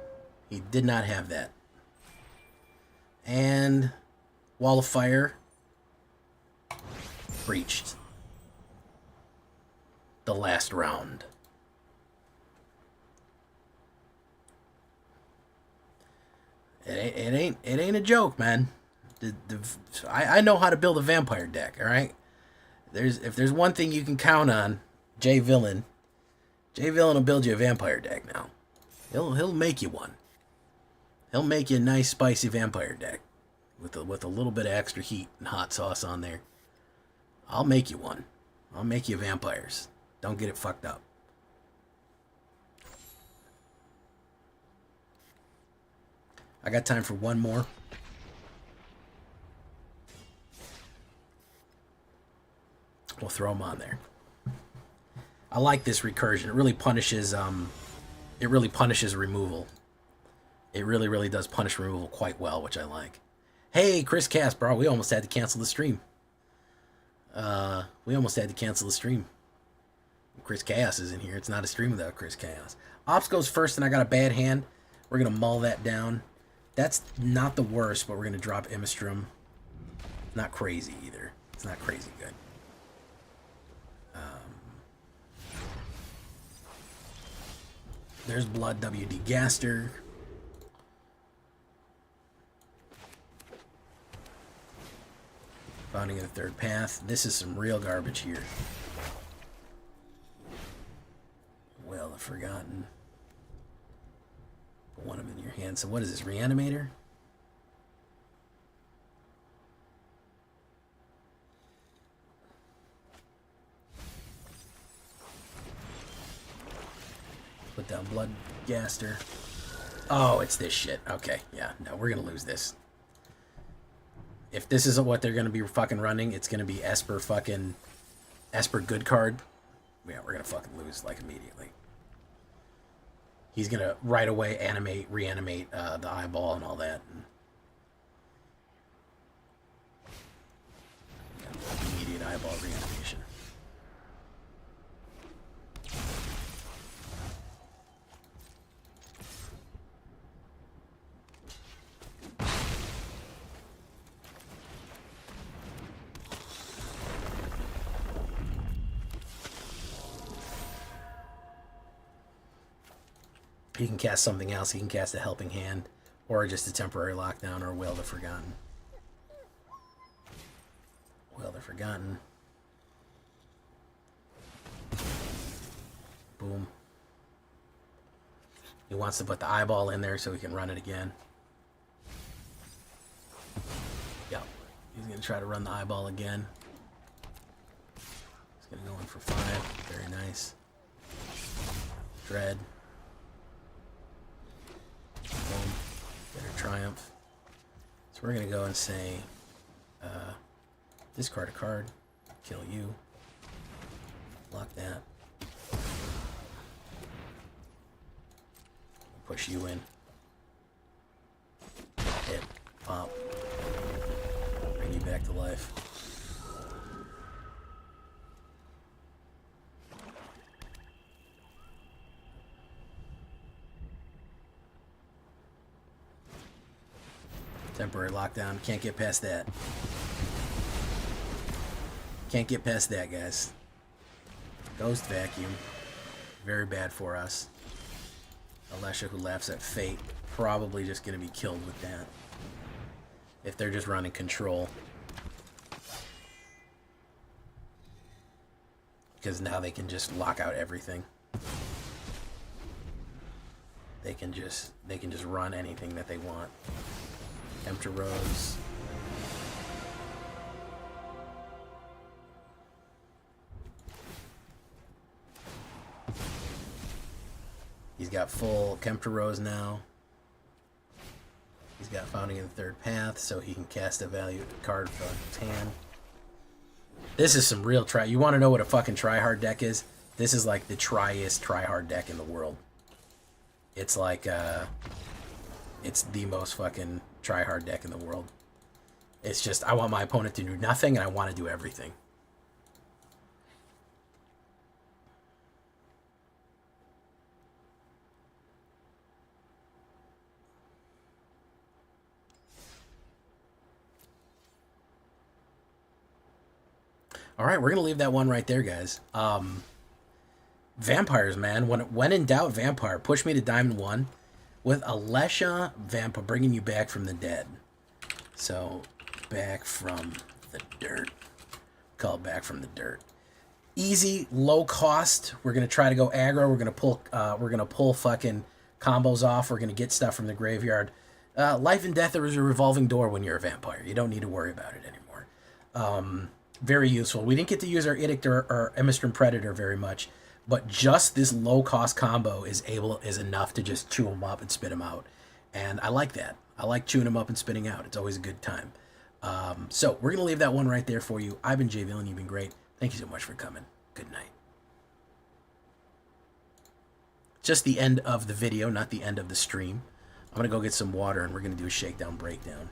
Speaker 1: He did not have that. And Wall of Fire breached. The last round. It ain't a joke, man. I know how to build a vampire deck, alright? If there's one thing you can count on, Jay Villain will build you a vampire deck now. He'll make you one. He'll make you a nice spicy vampire deck with a little bit of extra heat and hot sauce on there. I'll make you one. I'll make you vampires. Don't get it fucked up. I got time for one more. We'll throw them on there. I like this recursion. It really punishes removal. It really does punish removal quite well, which I like. Hey, Chris Cass, bro, we almost had to cancel the stream. Chris Chaos is in here. It's not a stream without Chris Chaos. Ops goes first, and I got a bad hand. We're going to mull that down. That's not the worst, but we're going to drop Imistrum. Not crazy either. It's not crazy good. There's Blood WD Gaster. Founding of the Third Path. This is some real garbage here. Well, the Forgotten. Put one of them in your hand. So what is this? Reanimator? Put down Blood Gaster. Oh, it's this shit. Okay, yeah. No, we're going to lose this. If this isn't what they're going to be fucking running, it's going to be Esper good card. Yeah, we're going to fucking lose, like, immediately. He's going to right away reanimate the eyeball and all that. Immediate eyeball reanimation. He can cast something else. He can cast a Helping Hand, or just a temporary lockdown, or Will the Forgotten. Will the Forgotten. Boom. He wants to put the eyeball in there so he can run it again. Yep. He's going to try to run the eyeball again. He's going to go in for 5. Very nice. Dread. Boom. Better Triumph. So we're going to go and say, discard a card, kill you, lock that, push you in, hit, pop, bring you back to life. Temporary lockdown. Can't get past that. Can't get past that, guys. Ghost Vacuum. Very bad for us. Alesha, who laughs at fate, probably just going to be killed with that. If they're just running control. Because now they can just lock out everything. They can just run anything that they want. Empty Rose. He's got full Kempter Rose now. He's got Founding in the Third Path, so he can cast a value card from his hand. This is some real try. You want to know what a fucking try-hard deck is? This is like the try-est try-hard deck in the world. It's like, it's the most fucking try-hard deck in the world. It's just, I want my opponent to do nothing, and I want to do everything. All right, we're going to leave that one right there, guys. Vampires, man. When in doubt, Vampire. Push me to Diamond 1 with Alesha Vampire, bringing you back from the dead. So, back from the dirt. Call it back from the dirt. Easy, low cost. We're going to try to go aggro. We're going to pull fucking combos off. We're going to get stuff from the graveyard. Life and death is a revolving door when you're a vampire. You don't need to worry about it anymore. Very useful. We didn't get to use our Edict or Emistrum Predator very much, but just this low-cost combo is enough to just chew them up and spit them out. And I like that. I like chewing them up and spitting out. It's always a good time. So we're going to leave that one right there for you. I've been Jay Villainy. You've been great. Thank you so much for coming. Good night. Just the end of the video, not the end of the stream. I'm going to go get some water, and we're going to do a shakedown breakdown.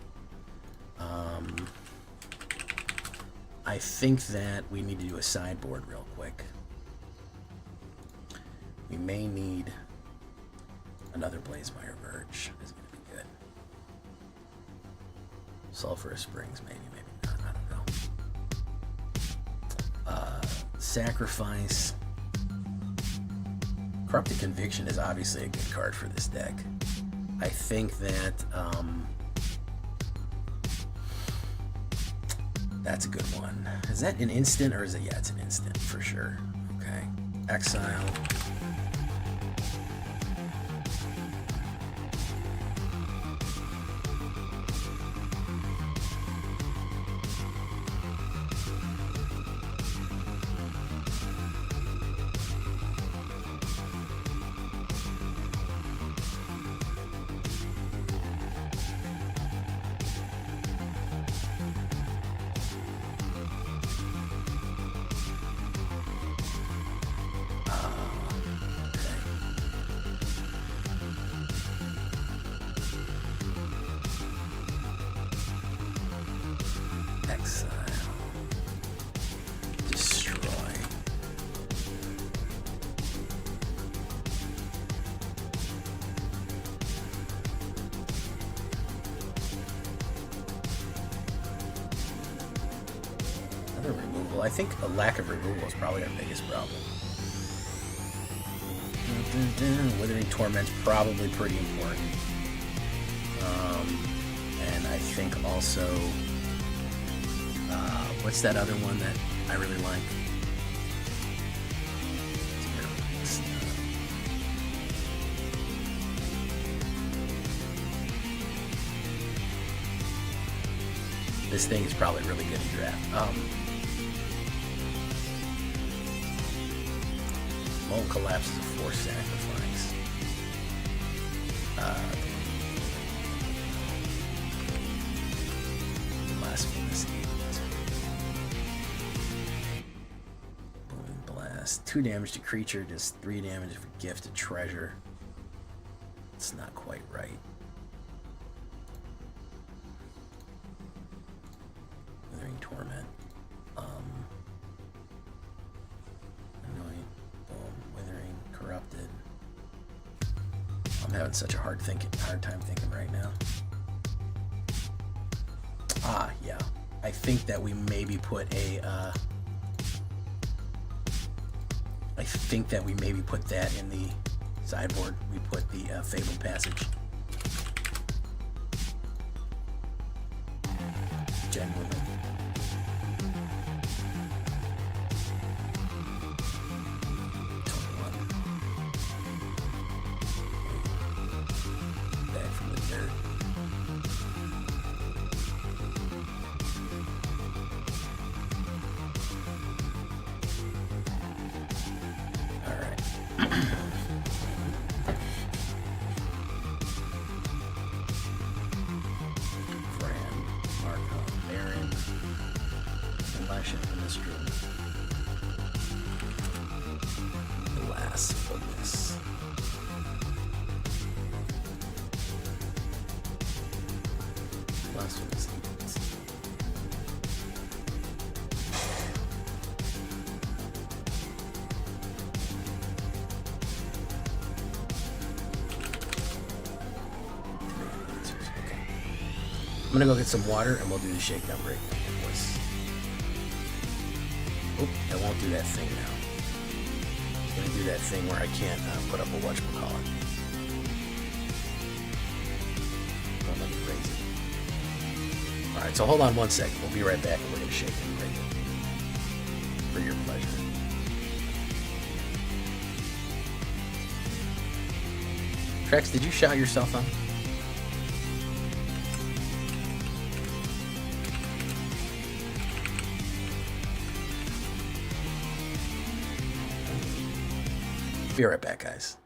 Speaker 1: I think that we need to do a sideboard real quick. We may need another Blazemire Verge. Is going to be good. Sulphurous Springs, maybe not. I don't know. Sacrifice. Corrupted Conviction is obviously a good card for this deck. I think that that's a good one. Is that an instant or is it? Yeah, it's an instant for sure. Okay. Exile. Removal. I think a lack of removal is probably our biggest problem. Withering Torment's probably pretty important. And I think also, what's that other one that I really like? This thing is probably really good in draft. Mold Collapse is a forced sacrifice. Blasphemous Edict. Booming Blast. 2 damage to creature, just 3 damage for gifted treasure. It's not quite right. Withering Torment. Corrupted. I'm having such a hard time thinking right now. Yeah. I think that we maybe put a. I think that we maybe put that in the sideboard. We put the Fabled Passage. Genuinely. Blasphemous. Blasphemous. I'm gonna go get some water and we'll do the shakedown break. Oh, I won't do that thing now. I'm gonna do that thing where I can't put up a whatchamacallit. Don't let me crazy. Alright, so hold on one second. We'll be right back and we're gonna shake and break it. For your pleasure. Trex, did you shout yourself out? Be right back, guys.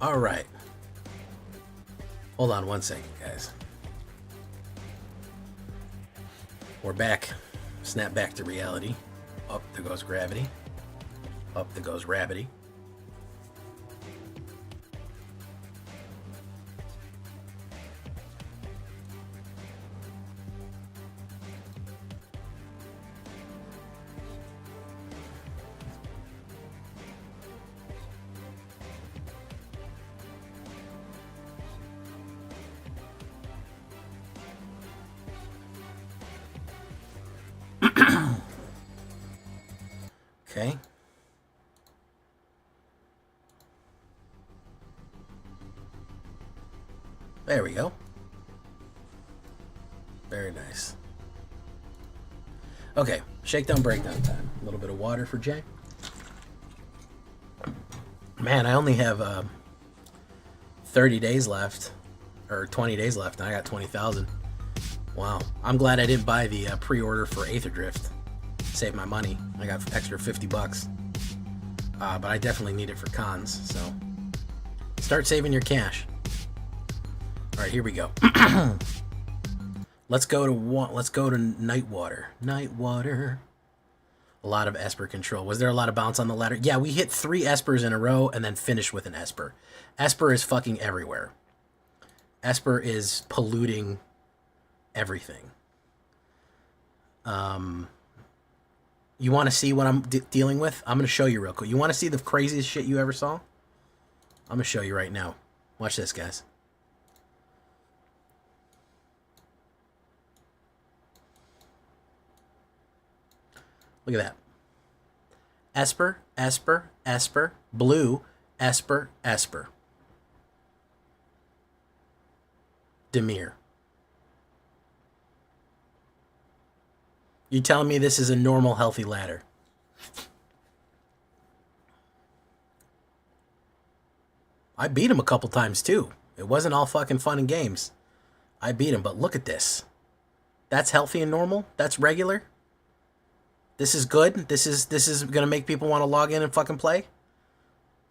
Speaker 1: All right. Hold on one second, guys. We're back. Snap back to reality. Up there goes gravity. Up there goes rabbity. Okay. There we go. Very nice. Okay, shakedown breakdown time. A little bit of water for Jay. Man, I only have 30 days left, or 20 days left, and I got 20,000. Wow. I'm glad I didn't buy the pre-order for AETHERDRIFT. Save my money. I got extra $50. But I definitely need it for cons, so start saving your cash. All right, here we go. Let's go to Nightwater. Nightwater. A lot of Esper control. Was there a lot of bounce on the ladder? Yeah, we hit 3 Espers in a row and then finished with an Esper. Esper is fucking everywhere. Esper is polluting everything. You want to see what I'm dealing with? I'm going to show you real quick. You want to see the craziest shit you ever saw? I'm going to show you right now. Watch this, guys. Look at that. Esper, Esper, Esper, blue, Esper, Esper. Demir. You telling me this is a normal, healthy ladder? I beat him a couple times too. It wasn't all fucking fun and games. I beat him, but look at this. That's healthy and normal? That's regular? This is good? This is gonna make people want to log in and fucking play?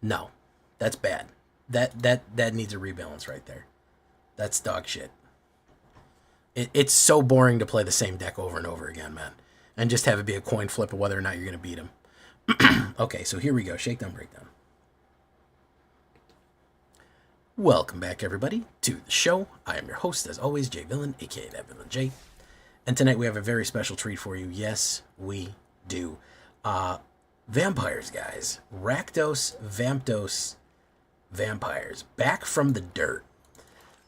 Speaker 1: No. That's bad. That needs a rebalance right there. That's dog shit. It's so boring to play the same deck over and over again, man. And just have it be a coin flip of whether or not you're going to beat him. Okay, so here we go. Shakedown, breakdown. Welcome back, everybody, to the show. I am your host, as always, Jay Villain, a.k.a. That Villain J. And tonight we have a very special treat for you. Yes, we do. Vampires, guys. Rakdos, Vampdos, vampires. Back from the dirt.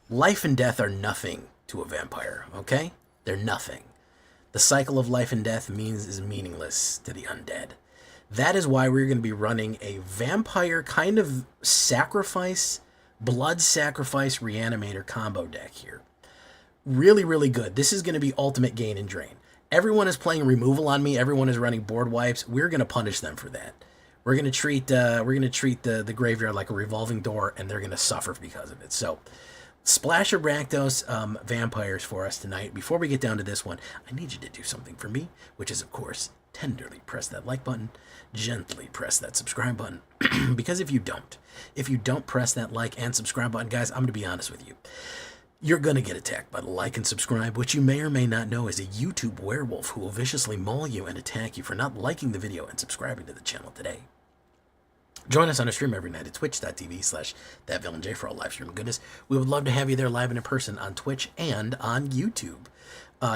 Speaker 1: Life and death are nothing to a vampire, okay? They're nothing. The cycle of life and death is meaningless to the undead. That is why we're going to be running a vampire kind of sacrifice, blood sacrifice reanimator combo deck here. Really, really good. This is going to be ultimate gain and drain. Everyone is playing removal on me. Everyone is running board wipes. We're going to punish them for that. We're going to treat the graveyard like a revolving door, and they're going to suffer because of it. So, splash of Rakdos vampires for us tonight. Before we get down to this one, I need you to do something for me, which is, of course, tenderly press that like button, gently press that subscribe button, because if you don't press that like and subscribe button, guys, I'm going to be honest with you. You're going to get attacked by the like and subscribe, which you may or may not know is a YouTube werewolf who will viciously maul you and attack you for not liking the video and subscribing to the channel today. Join us on a stream every night at twitch.tv/thatvillainj for all live stream goodness. We would love to have you there live and in person on Twitch and on YouTube.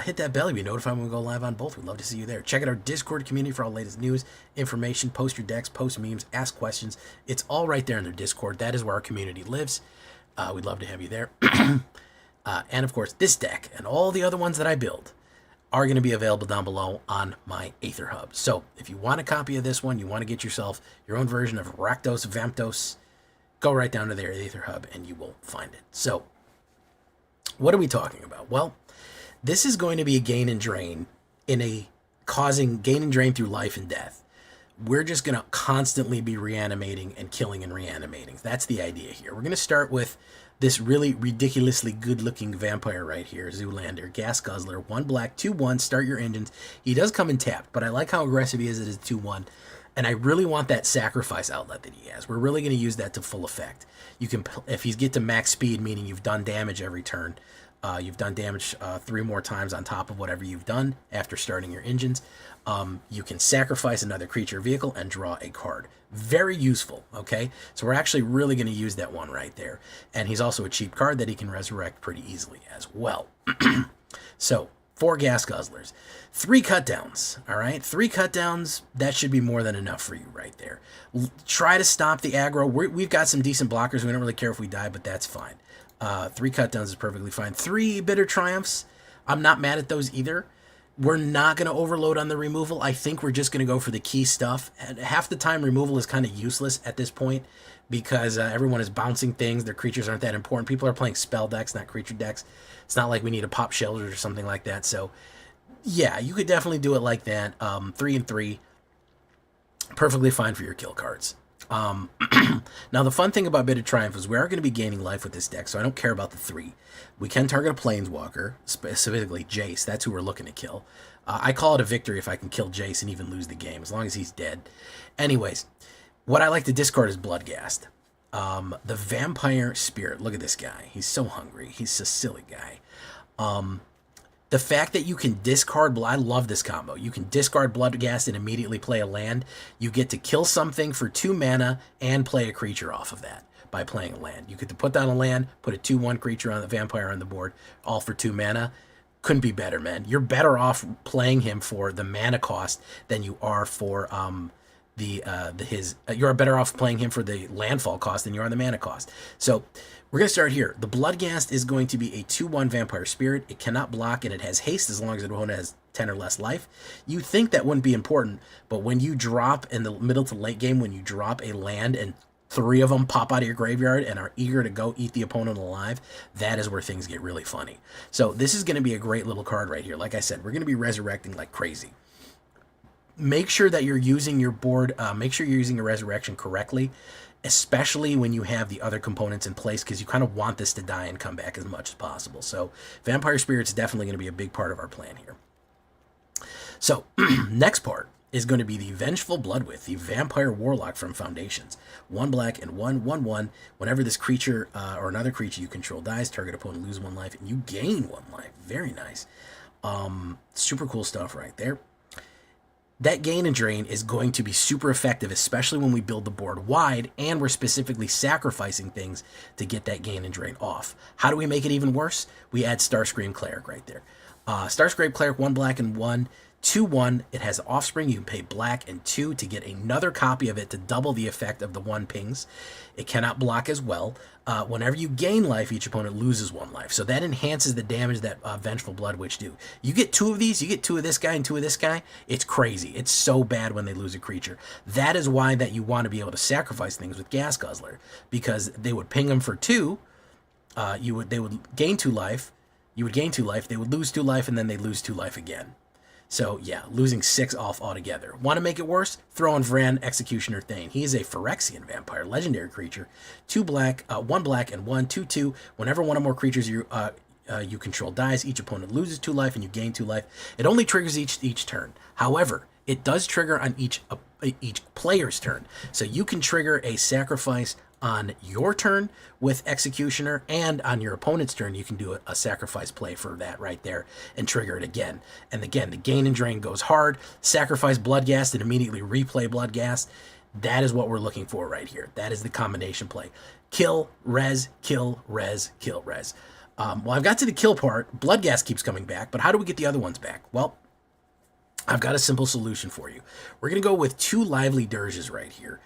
Speaker 1: Hit that bell to be notified when we go live on both. We'd love to see you there. Check out our Discord community for all the latest news, information, post your decks, post memes, ask questions. It's all right there in their Discord. That is where our community lives. We'd love to have you there. And of course, this deck and all the other ones that I build are going to be available down below on my AetherHub. So if you want a copy of this one, you want to get yourself your own version of Rakdos, Vampdos, go right down to their AetherHub and you will find it. So what are we talking about? Well, this is going to be a gain and drain causing gain and drain through life and death. We're just going to constantly be reanimating and killing and reanimating. That's the idea here. We're going to start with this really ridiculously good-looking vampire right here, Zoolander, Gas Guzzler, 1 black, 2/1, start your engines. He does come in tapped, but I like how aggressive he is at his 2/1, and I really want that sacrifice outlet that he has. We're really going to use that to full effect. You can, if you get to max speed, meaning you've done damage every turn, you've done damage 3 more times on top of whatever you've done after starting your engines, you can sacrifice another creature or vehicle and draw a card. Very useful, okay? So we're actually really going to use that one right there. And he's also a cheap card that he can resurrect pretty easily as well. So, 4 Gas Guzzlers. 3 cutdowns, all right? 3 cutdowns, that should be more than enough for you right there. Try to stop the aggro. We've got some decent blockers. We don't really care if we die, but that's fine. 3 cutdowns is perfectly fine. 3 Bitter Triumphs. I'm not mad at those either. We're not going to overload on the removal. I think we're just going to go for the key stuff. And half the time, removal is kind of useless at this point because everyone is bouncing things. Their creatures aren't that important. People are playing spell decks, not creature decks. It's not like we need to pop shelters or something like that. So, yeah, you could definitely do it like that. 3 and 3, perfectly fine for your kill cards. Now, the fun thing about Bitter Triumph is we are going to be gaining life with this deck, so I don't care about the 3. We can target a Planeswalker, specifically Jace. That's who we're looking to kill. I call it a victory if I can kill Jace and even lose the game, as long as he's dead. Anyways, What I like to discard is Bloodghast. The Vampire Spirit. Look at this guy. He's so hungry. He's a silly guy. The fact that you can discard, I love this combo. You can discard Bloodghast and immediately play a land. You get to kill something for 2 mana and play a creature off of that by playing a land. You get to put down a land, put a 2/1 creature on the vampire on the board, all for 2 mana. Couldn't be better, man. You're better off playing him for the mana cost than you are for you're better off playing him for the landfall cost than you are the mana cost. So we're going to start here. The Bloodghast is going to be a 2/1 vampire spirit. It cannot block and it has haste as long as the opponent has 10 or less life. You'd think that wouldn't be important, but when you drop in the middle to late game, when you drop a land and 3 of them pop out of your graveyard and are eager to go eat the opponent alive, that is where things get really funny. So this is going to be a great little card right here. Like I said, we're going to be resurrecting like crazy. Make sure that you're using your board, make sure you're using your resurrection correctly, especially when you have the other components in place, because you kind of want this to die and come back as much as possible. So Vampire Spirit's definitely going to be a big part of our plan here. So next part is going to be the Vengeful Bloodwith, the Vampire Warlock from Foundations. 1 black and 1/1/1. Whenever this creature or another creature you control dies, target opponent lose 1 life and you gain 1 life. Very nice. Super cool stuff right there. That gain and drain is going to be super effective, especially when we build the board wide and we're specifically sacrificing things to get that gain and drain off. How do we make it even worse? We add Starscream Cleric right there. Starscream Cleric, 1 black and 1, 2/1. It has offspring. You can pay black and 2 to get another copy of it to double the effect of the 1 pings. It cannot block as well. Whenever you gain life, each opponent loses 1 life. So that enhances the damage that Vengeful Bloodwitch do. You get 2 of these, you get 2 of this guy and 2 of this guy. It's crazy. It's so bad when they lose a creature. That is why that you want to be able to sacrifice things with Gas Guzzler, because they would ping them for 2. They would gain 2 life. You would gain 2 life. They would lose 2 life, and then they lose 2 life again. So yeah, losing 6 off altogether. Want to make it worse? Throw in Vran Executioner Thane. He is a Phyrexian vampire, legendary creature. 2 black, 1 black and 1, 2/2. Whenever one or more creatures you control dies, each opponent loses 2 life and you gain 2 life. It only triggers each turn. However, it does trigger on each player's turn. So you can trigger a sacrifice on your turn with Executioner, and on your opponent's turn you can do a sacrifice play for that right there and trigger it again. And again, the gain and drain goes hard. Sacrifice Bloodghast and immediately replay Bloodghast. That is what we're looking for right here. That is the combination play. Kill, res, kill, res, kill, res. Well, I've got to the kill part. Bloodghast keeps coming back, but how do we get the other ones back? Well, I've got a simple solution for you. We're going to go with 2 lively dirges right here.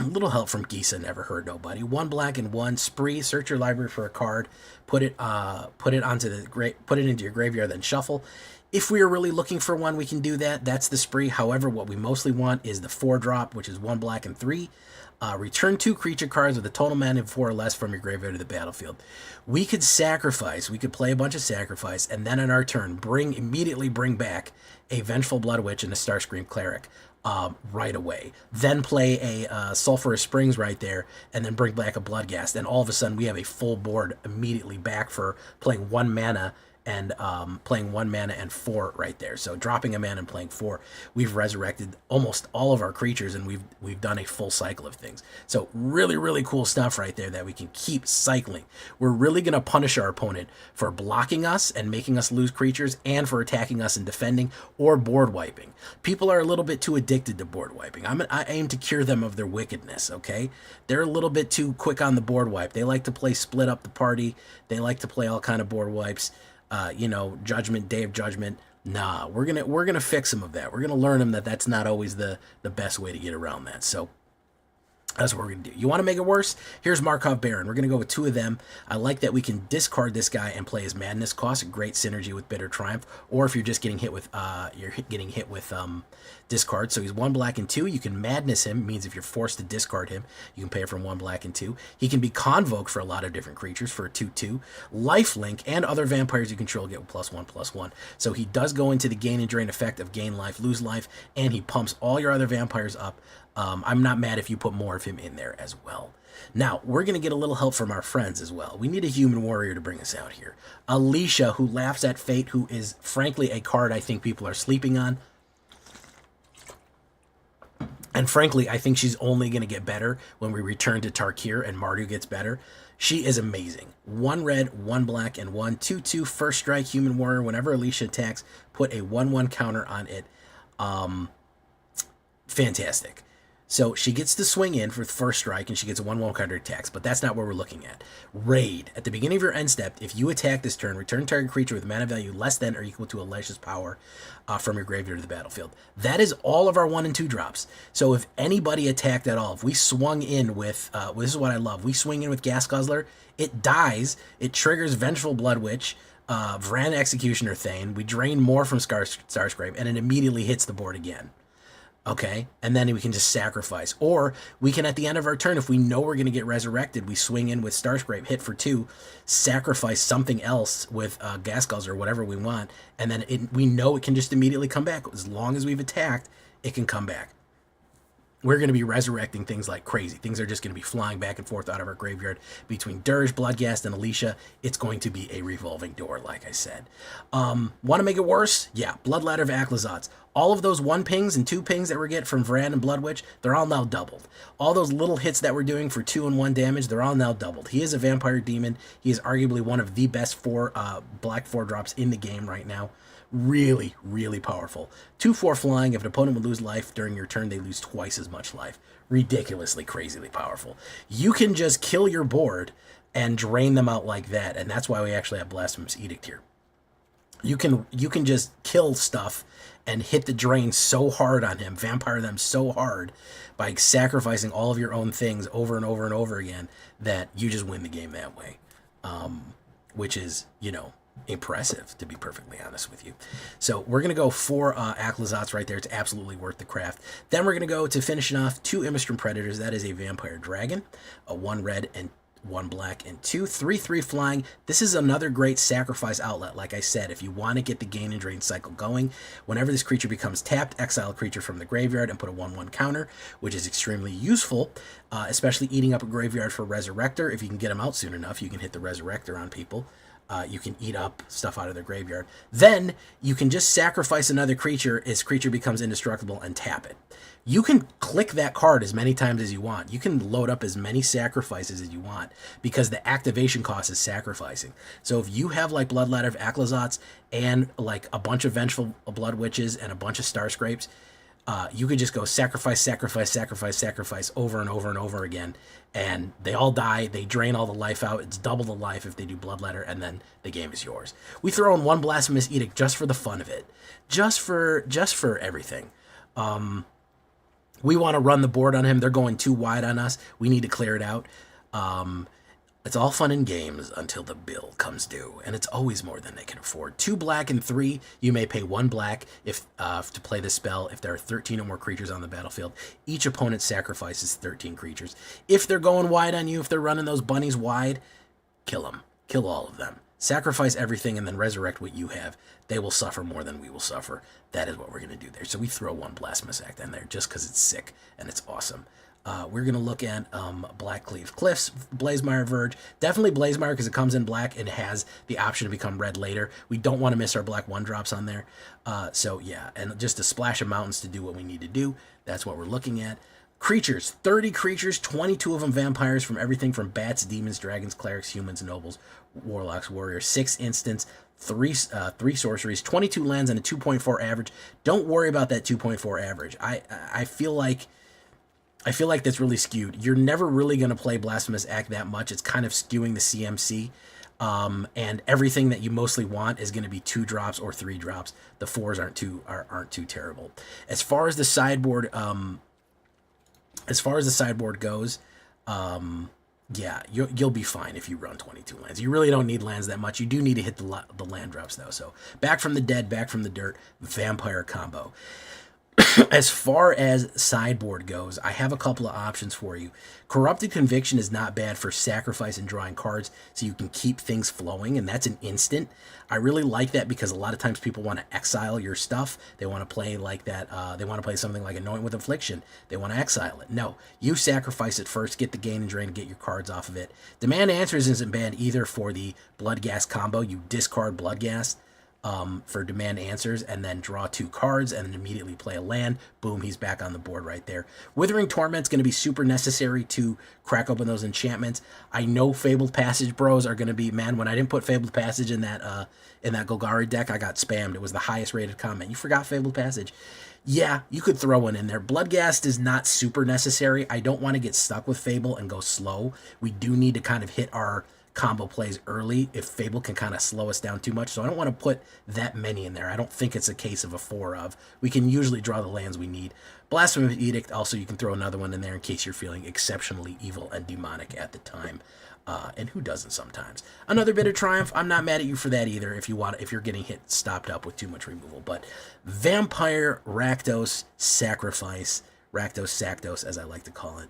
Speaker 1: Little help from Gisa, never hurt nobody. 1 black and 1 spree. Search your library for a card. Put it into your graveyard, then shuffle. If we are really looking for one, we can do that. That's the spree. However, what we mostly want is the 4-drop, which is 1 black and 3. Return 2 creature cards with a total mana of 4 or less from your graveyard to the battlefield. We could sacrifice. We could play a bunch of sacrifice, and then on our turn, immediately bring back a Vengeful Bloodwitch and a Starscream Cleric. Right away. Then play a Sulphurous Springs right there, and then bring back a Bloodghast, and all of a sudden we have a full board immediately back for playing 1 mana and 4 right there. So dropping a mana and playing 4, we've resurrected almost all of our creatures, and we've done a full cycle of things. So really, really cool stuff right there that we can keep cycling. We're really going to punish our opponent for blocking us and making us lose creatures, and for attacking us and defending or board wiping. People are a little bit too addicted to board wiping. I aim to cure them of their wickedness, okay? They're a little bit too quick on the board wipe. They like to play split up the party. They like to play all kind of board wipes. Judgment, Day of Judgment. Nah, we're gonna fix some of that. We're gonna learn them that that's not always the best way to get around that. So that's what we're going to do. You want to make it worse? Here's Markov Baron. We're going to go with 2 of them. I like that we can discard this guy and play his Madness cost. A great synergy with Bitter Triumph. Or if you're just getting hit with discard. So he's 1 black and 2. You can Madness him. It means if you're forced to discard him, you can pay from 1 black and 2. He can be Convoke for a lot of different creatures for a 2/2. Lifelink and other vampires you control get +1/+1. So he does go into the gain and drain effect of gain life, lose life, and he pumps all your other vampires up. I'm not mad if you put more of him in there as well. Now, we're going to get a little help from our friends as well. We need a human warrior to bring us out here. Alicia, who laughs at fate, who is, frankly, a card I think people are sleeping on. And frankly, I think she's only going to get better when we return to Tarkir and Mardu gets better. She is amazing. 1 red, 1 black, and 1 2/2 first strike human warrior. Whenever Alicia attacks, put a 1/1 counter on it. Fantastic. So she gets to swing in for the first strike, and she gets a 1/1 counter attacks, but that's not what we're looking at. Raid. At the beginning of your end step, if you attack this turn, return target creature with mana value less than or equal to Alicia's power from your graveyard to the battlefield. That is all of our 1 and 2 drops. So if anybody attacked at all, if we swung in with, this is what I love, we swing in with Gas Guzzler, it dies, it triggers Vengeful Blood Witch, Vrana Executioner Thane, we drain more from Starscrape, and it immediately hits the board again. Okay, and then we can just sacrifice. Or we can, at the end of our turn, if we know we're going to get resurrected, we swing in with Starscrape, hit for 2, sacrifice something else with Gas Guzzler or whatever we want, and then we know it can just immediately come back. As long as we've attacked, it can come back. We're going to be resurrecting things like crazy. Things are just going to be flying back and forth out of our graveyard between Dirge, Bloodghast, and Alicia. It's going to be a revolving door, like I said. Want to make it worse? Yeah, Bloodladder of Aclazotz. All of those 1 pings and 2 pings that we get from Vran and Blood Witch, they're all now doubled. All those little hits that we're doing for 2 and 1 damage, they're all now doubled. He is a vampire demon. He is arguably one of the best black 4-drops in the game right now. Really, really powerful. 2/4 flying. If an opponent would lose life during your turn, they lose twice as much life. Ridiculously, crazily powerful. You can just kill your board and drain them out like that, and that's why we actually have Blasphemous Edict here. You can just kill stuff and hit the drain so hard on him, vampire them so hard by sacrificing all of your own things over and over and over again that you just win the game that way. Which is, you know, impressive, to be perfectly honest with you. So we're going to go 4 Aclazotz right there. It's absolutely worth the craft. Then we're going to go to finishing off 2 Imistrum Predators. That is a Vampire Dragon, a 1 red and 1 black, and 2 3/3 flying. This is another great sacrifice outlet. Like I said, if you want to get the gain and drain cycle going, whenever this creature becomes tapped, exile a creature from the graveyard and put a 1/1 counter, which is extremely useful, especially eating up a graveyard for Resurrector. If you can get them out soon enough, you can hit the Resurrector on people. You can eat up stuff out of their graveyard. Then you can just sacrifice another creature. Its creature becomes indestructible and tap it. You can click that card as many times as you want. You can load up as many sacrifices as you want because the activation cost is sacrificing. So if you have like Bloodladder of Aclazotz and like a bunch of Vengeful Blood Witches and a bunch of Starscrapes, you could just go sacrifice, sacrifice, sacrifice, sacrifice over and over and over again, and they all die. They drain all the life out. It's double the life if they do Bloodletter, and then the game is yours. We throw in 1 Blasphemous Edict just for the fun of it, just for everything. We want to run the board on him. They're going too wide on us. We need to clear it out. It's all fun and games until the bill comes due, and it's always more than they can afford. 2 black and 3, you may pay 1 black if to play the spell if there are 13 or more creatures on the battlefield. Each opponent sacrifices 13 creatures. If they're going wide on you, if they're running those bunnies wide, kill them. Kill all of them. Sacrifice everything and then resurrect what you have. They will suffer more than we will suffer. That is what we're going to do there. So we throw 1 Blasphemous Act in there just because it's sick and it's awesome. We're going to look at Blackcleave Cliffs, Blazemire Verge. Definitely Blazemire because it comes in black and has the option to become red later. We don't want to miss our black 1-drops on there. So yeah, and just a splash of mountains to do what we need to do. That's what we're looking at. Creatures, 30 creatures, 22 of them vampires, from everything from bats, demons, dragons, clerics, humans, nobles, warlocks, warriors, 6 instants, 3 sorceries, 22 lands, and a 2.4 average. Don't worry about that 2.4 average. I feel like that's really skewed. You're never really going to play Blasphemous Act that much. It's kind of skewing the CMC. And everything that you mostly want is going to be 2 drops or 3 drops. The 4s aren't too terrible. As far as the sideboard, goes, yeah, you'll be fine if you run 22 lands. You really don't need lands that much. You do need to hit the land drops though. So Back from the Dead, Back from the Dirt, vampire combo. As far as sideboard goes, I have a couple of options for you. Corrupted Conviction is not bad for sacrifice and drawing cards, so you can keep things flowing, and that's an instant. I really like that because a lot of times people want to exile your stuff. They want to play like that. They want to play something like Anoint with Affliction. They want to exile it. No, you sacrifice it first, get the gain and drain, and get your cards off of it. Demand Answers isn't bad either for the Bloodghast combo. You discard Bloodghast. for demand answers, and then draw 2 cards, and then immediately play a land. Boom, he's back on the board right there. Withering Torment's going to be super necessary to crack open those enchantments. I know Fabled Passage bros are going to be, man, when I didn't put Fabled Passage in that Golgari deck, I got spammed. It was the highest rated comment. You forgot Fabled Passage. Yeah, you could throw one in there. Bloodghast is not super necessary. I don't want to get stuck with Fable and go slow. We do need to kind of hit our combo plays early if Fable can kind of slow us down too much. So I don't want to put that many in there. I don't think it's a case of a 4 of. We can usually draw the lands we need. Blasphemous Edict, also you can throw another one in there in case you're feeling exceptionally evil and demonic at the time. And who doesn't sometimes? Another Bitter Triumph. I'm not mad at you for that either if you're getting stopped up with too much removal. But Vampire, Rakdos, Sacrifice, Rakdos, Sakdos, as I like to call it.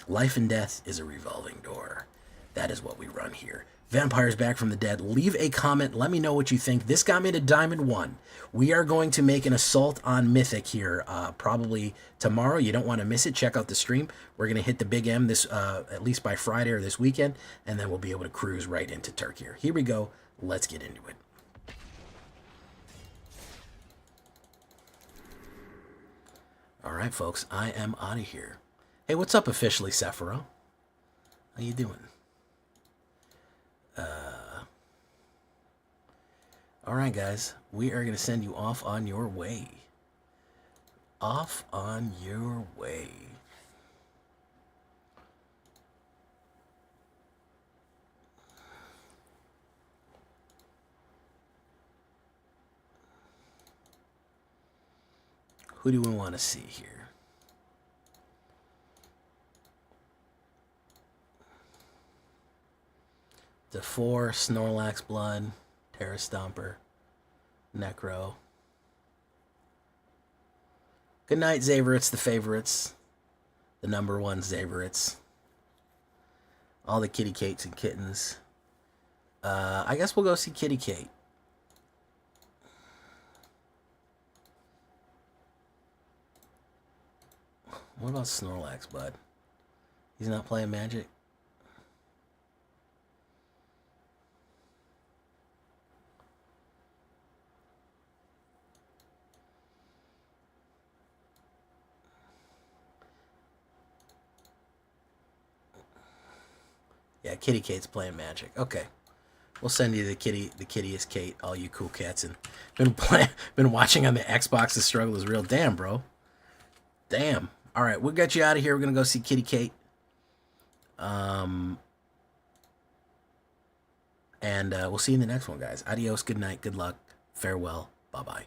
Speaker 1: Life and death is a revolving door. That is what we run here. Vampires back from the dead. Leave a comment. Let me know what you think. This got me to Diamond 1. We are going to make an assault on Mythic here probably tomorrow. You don't want to miss it. Check out the stream. We're going to hit the Big M this at least by Friday or this weekend, and then we'll be able to cruise right into Turkey. Here we go. Let's get into it. All right, folks. I am out of here. Hey, what's up officially, Sephiroth? How you doing? All right, guys, we are going to send you off on your way. Off on your way. Who do we want to see here? The 4, Snorlax Blood, Terra Stomper, Necro. Good night, Zaverits, the favorites. The number 1 Zaverits. All the Kitty Kates and kittens. I guess we'll go see Kitty Kate. What about Snorlax, bud? He's not playing Magic? Yeah, Kitty Kate's playing Magic. Okay. We'll send you the kittiest Kate, all you cool cats, and been watching on the Xbox. The struggle is real. Damn, bro. Damn. All right, we'll get you out of here. We're gonna go see Kitty Kate. And we'll see you in the next one, guys. Adios. Good night. Good luck. Farewell. Bye bye.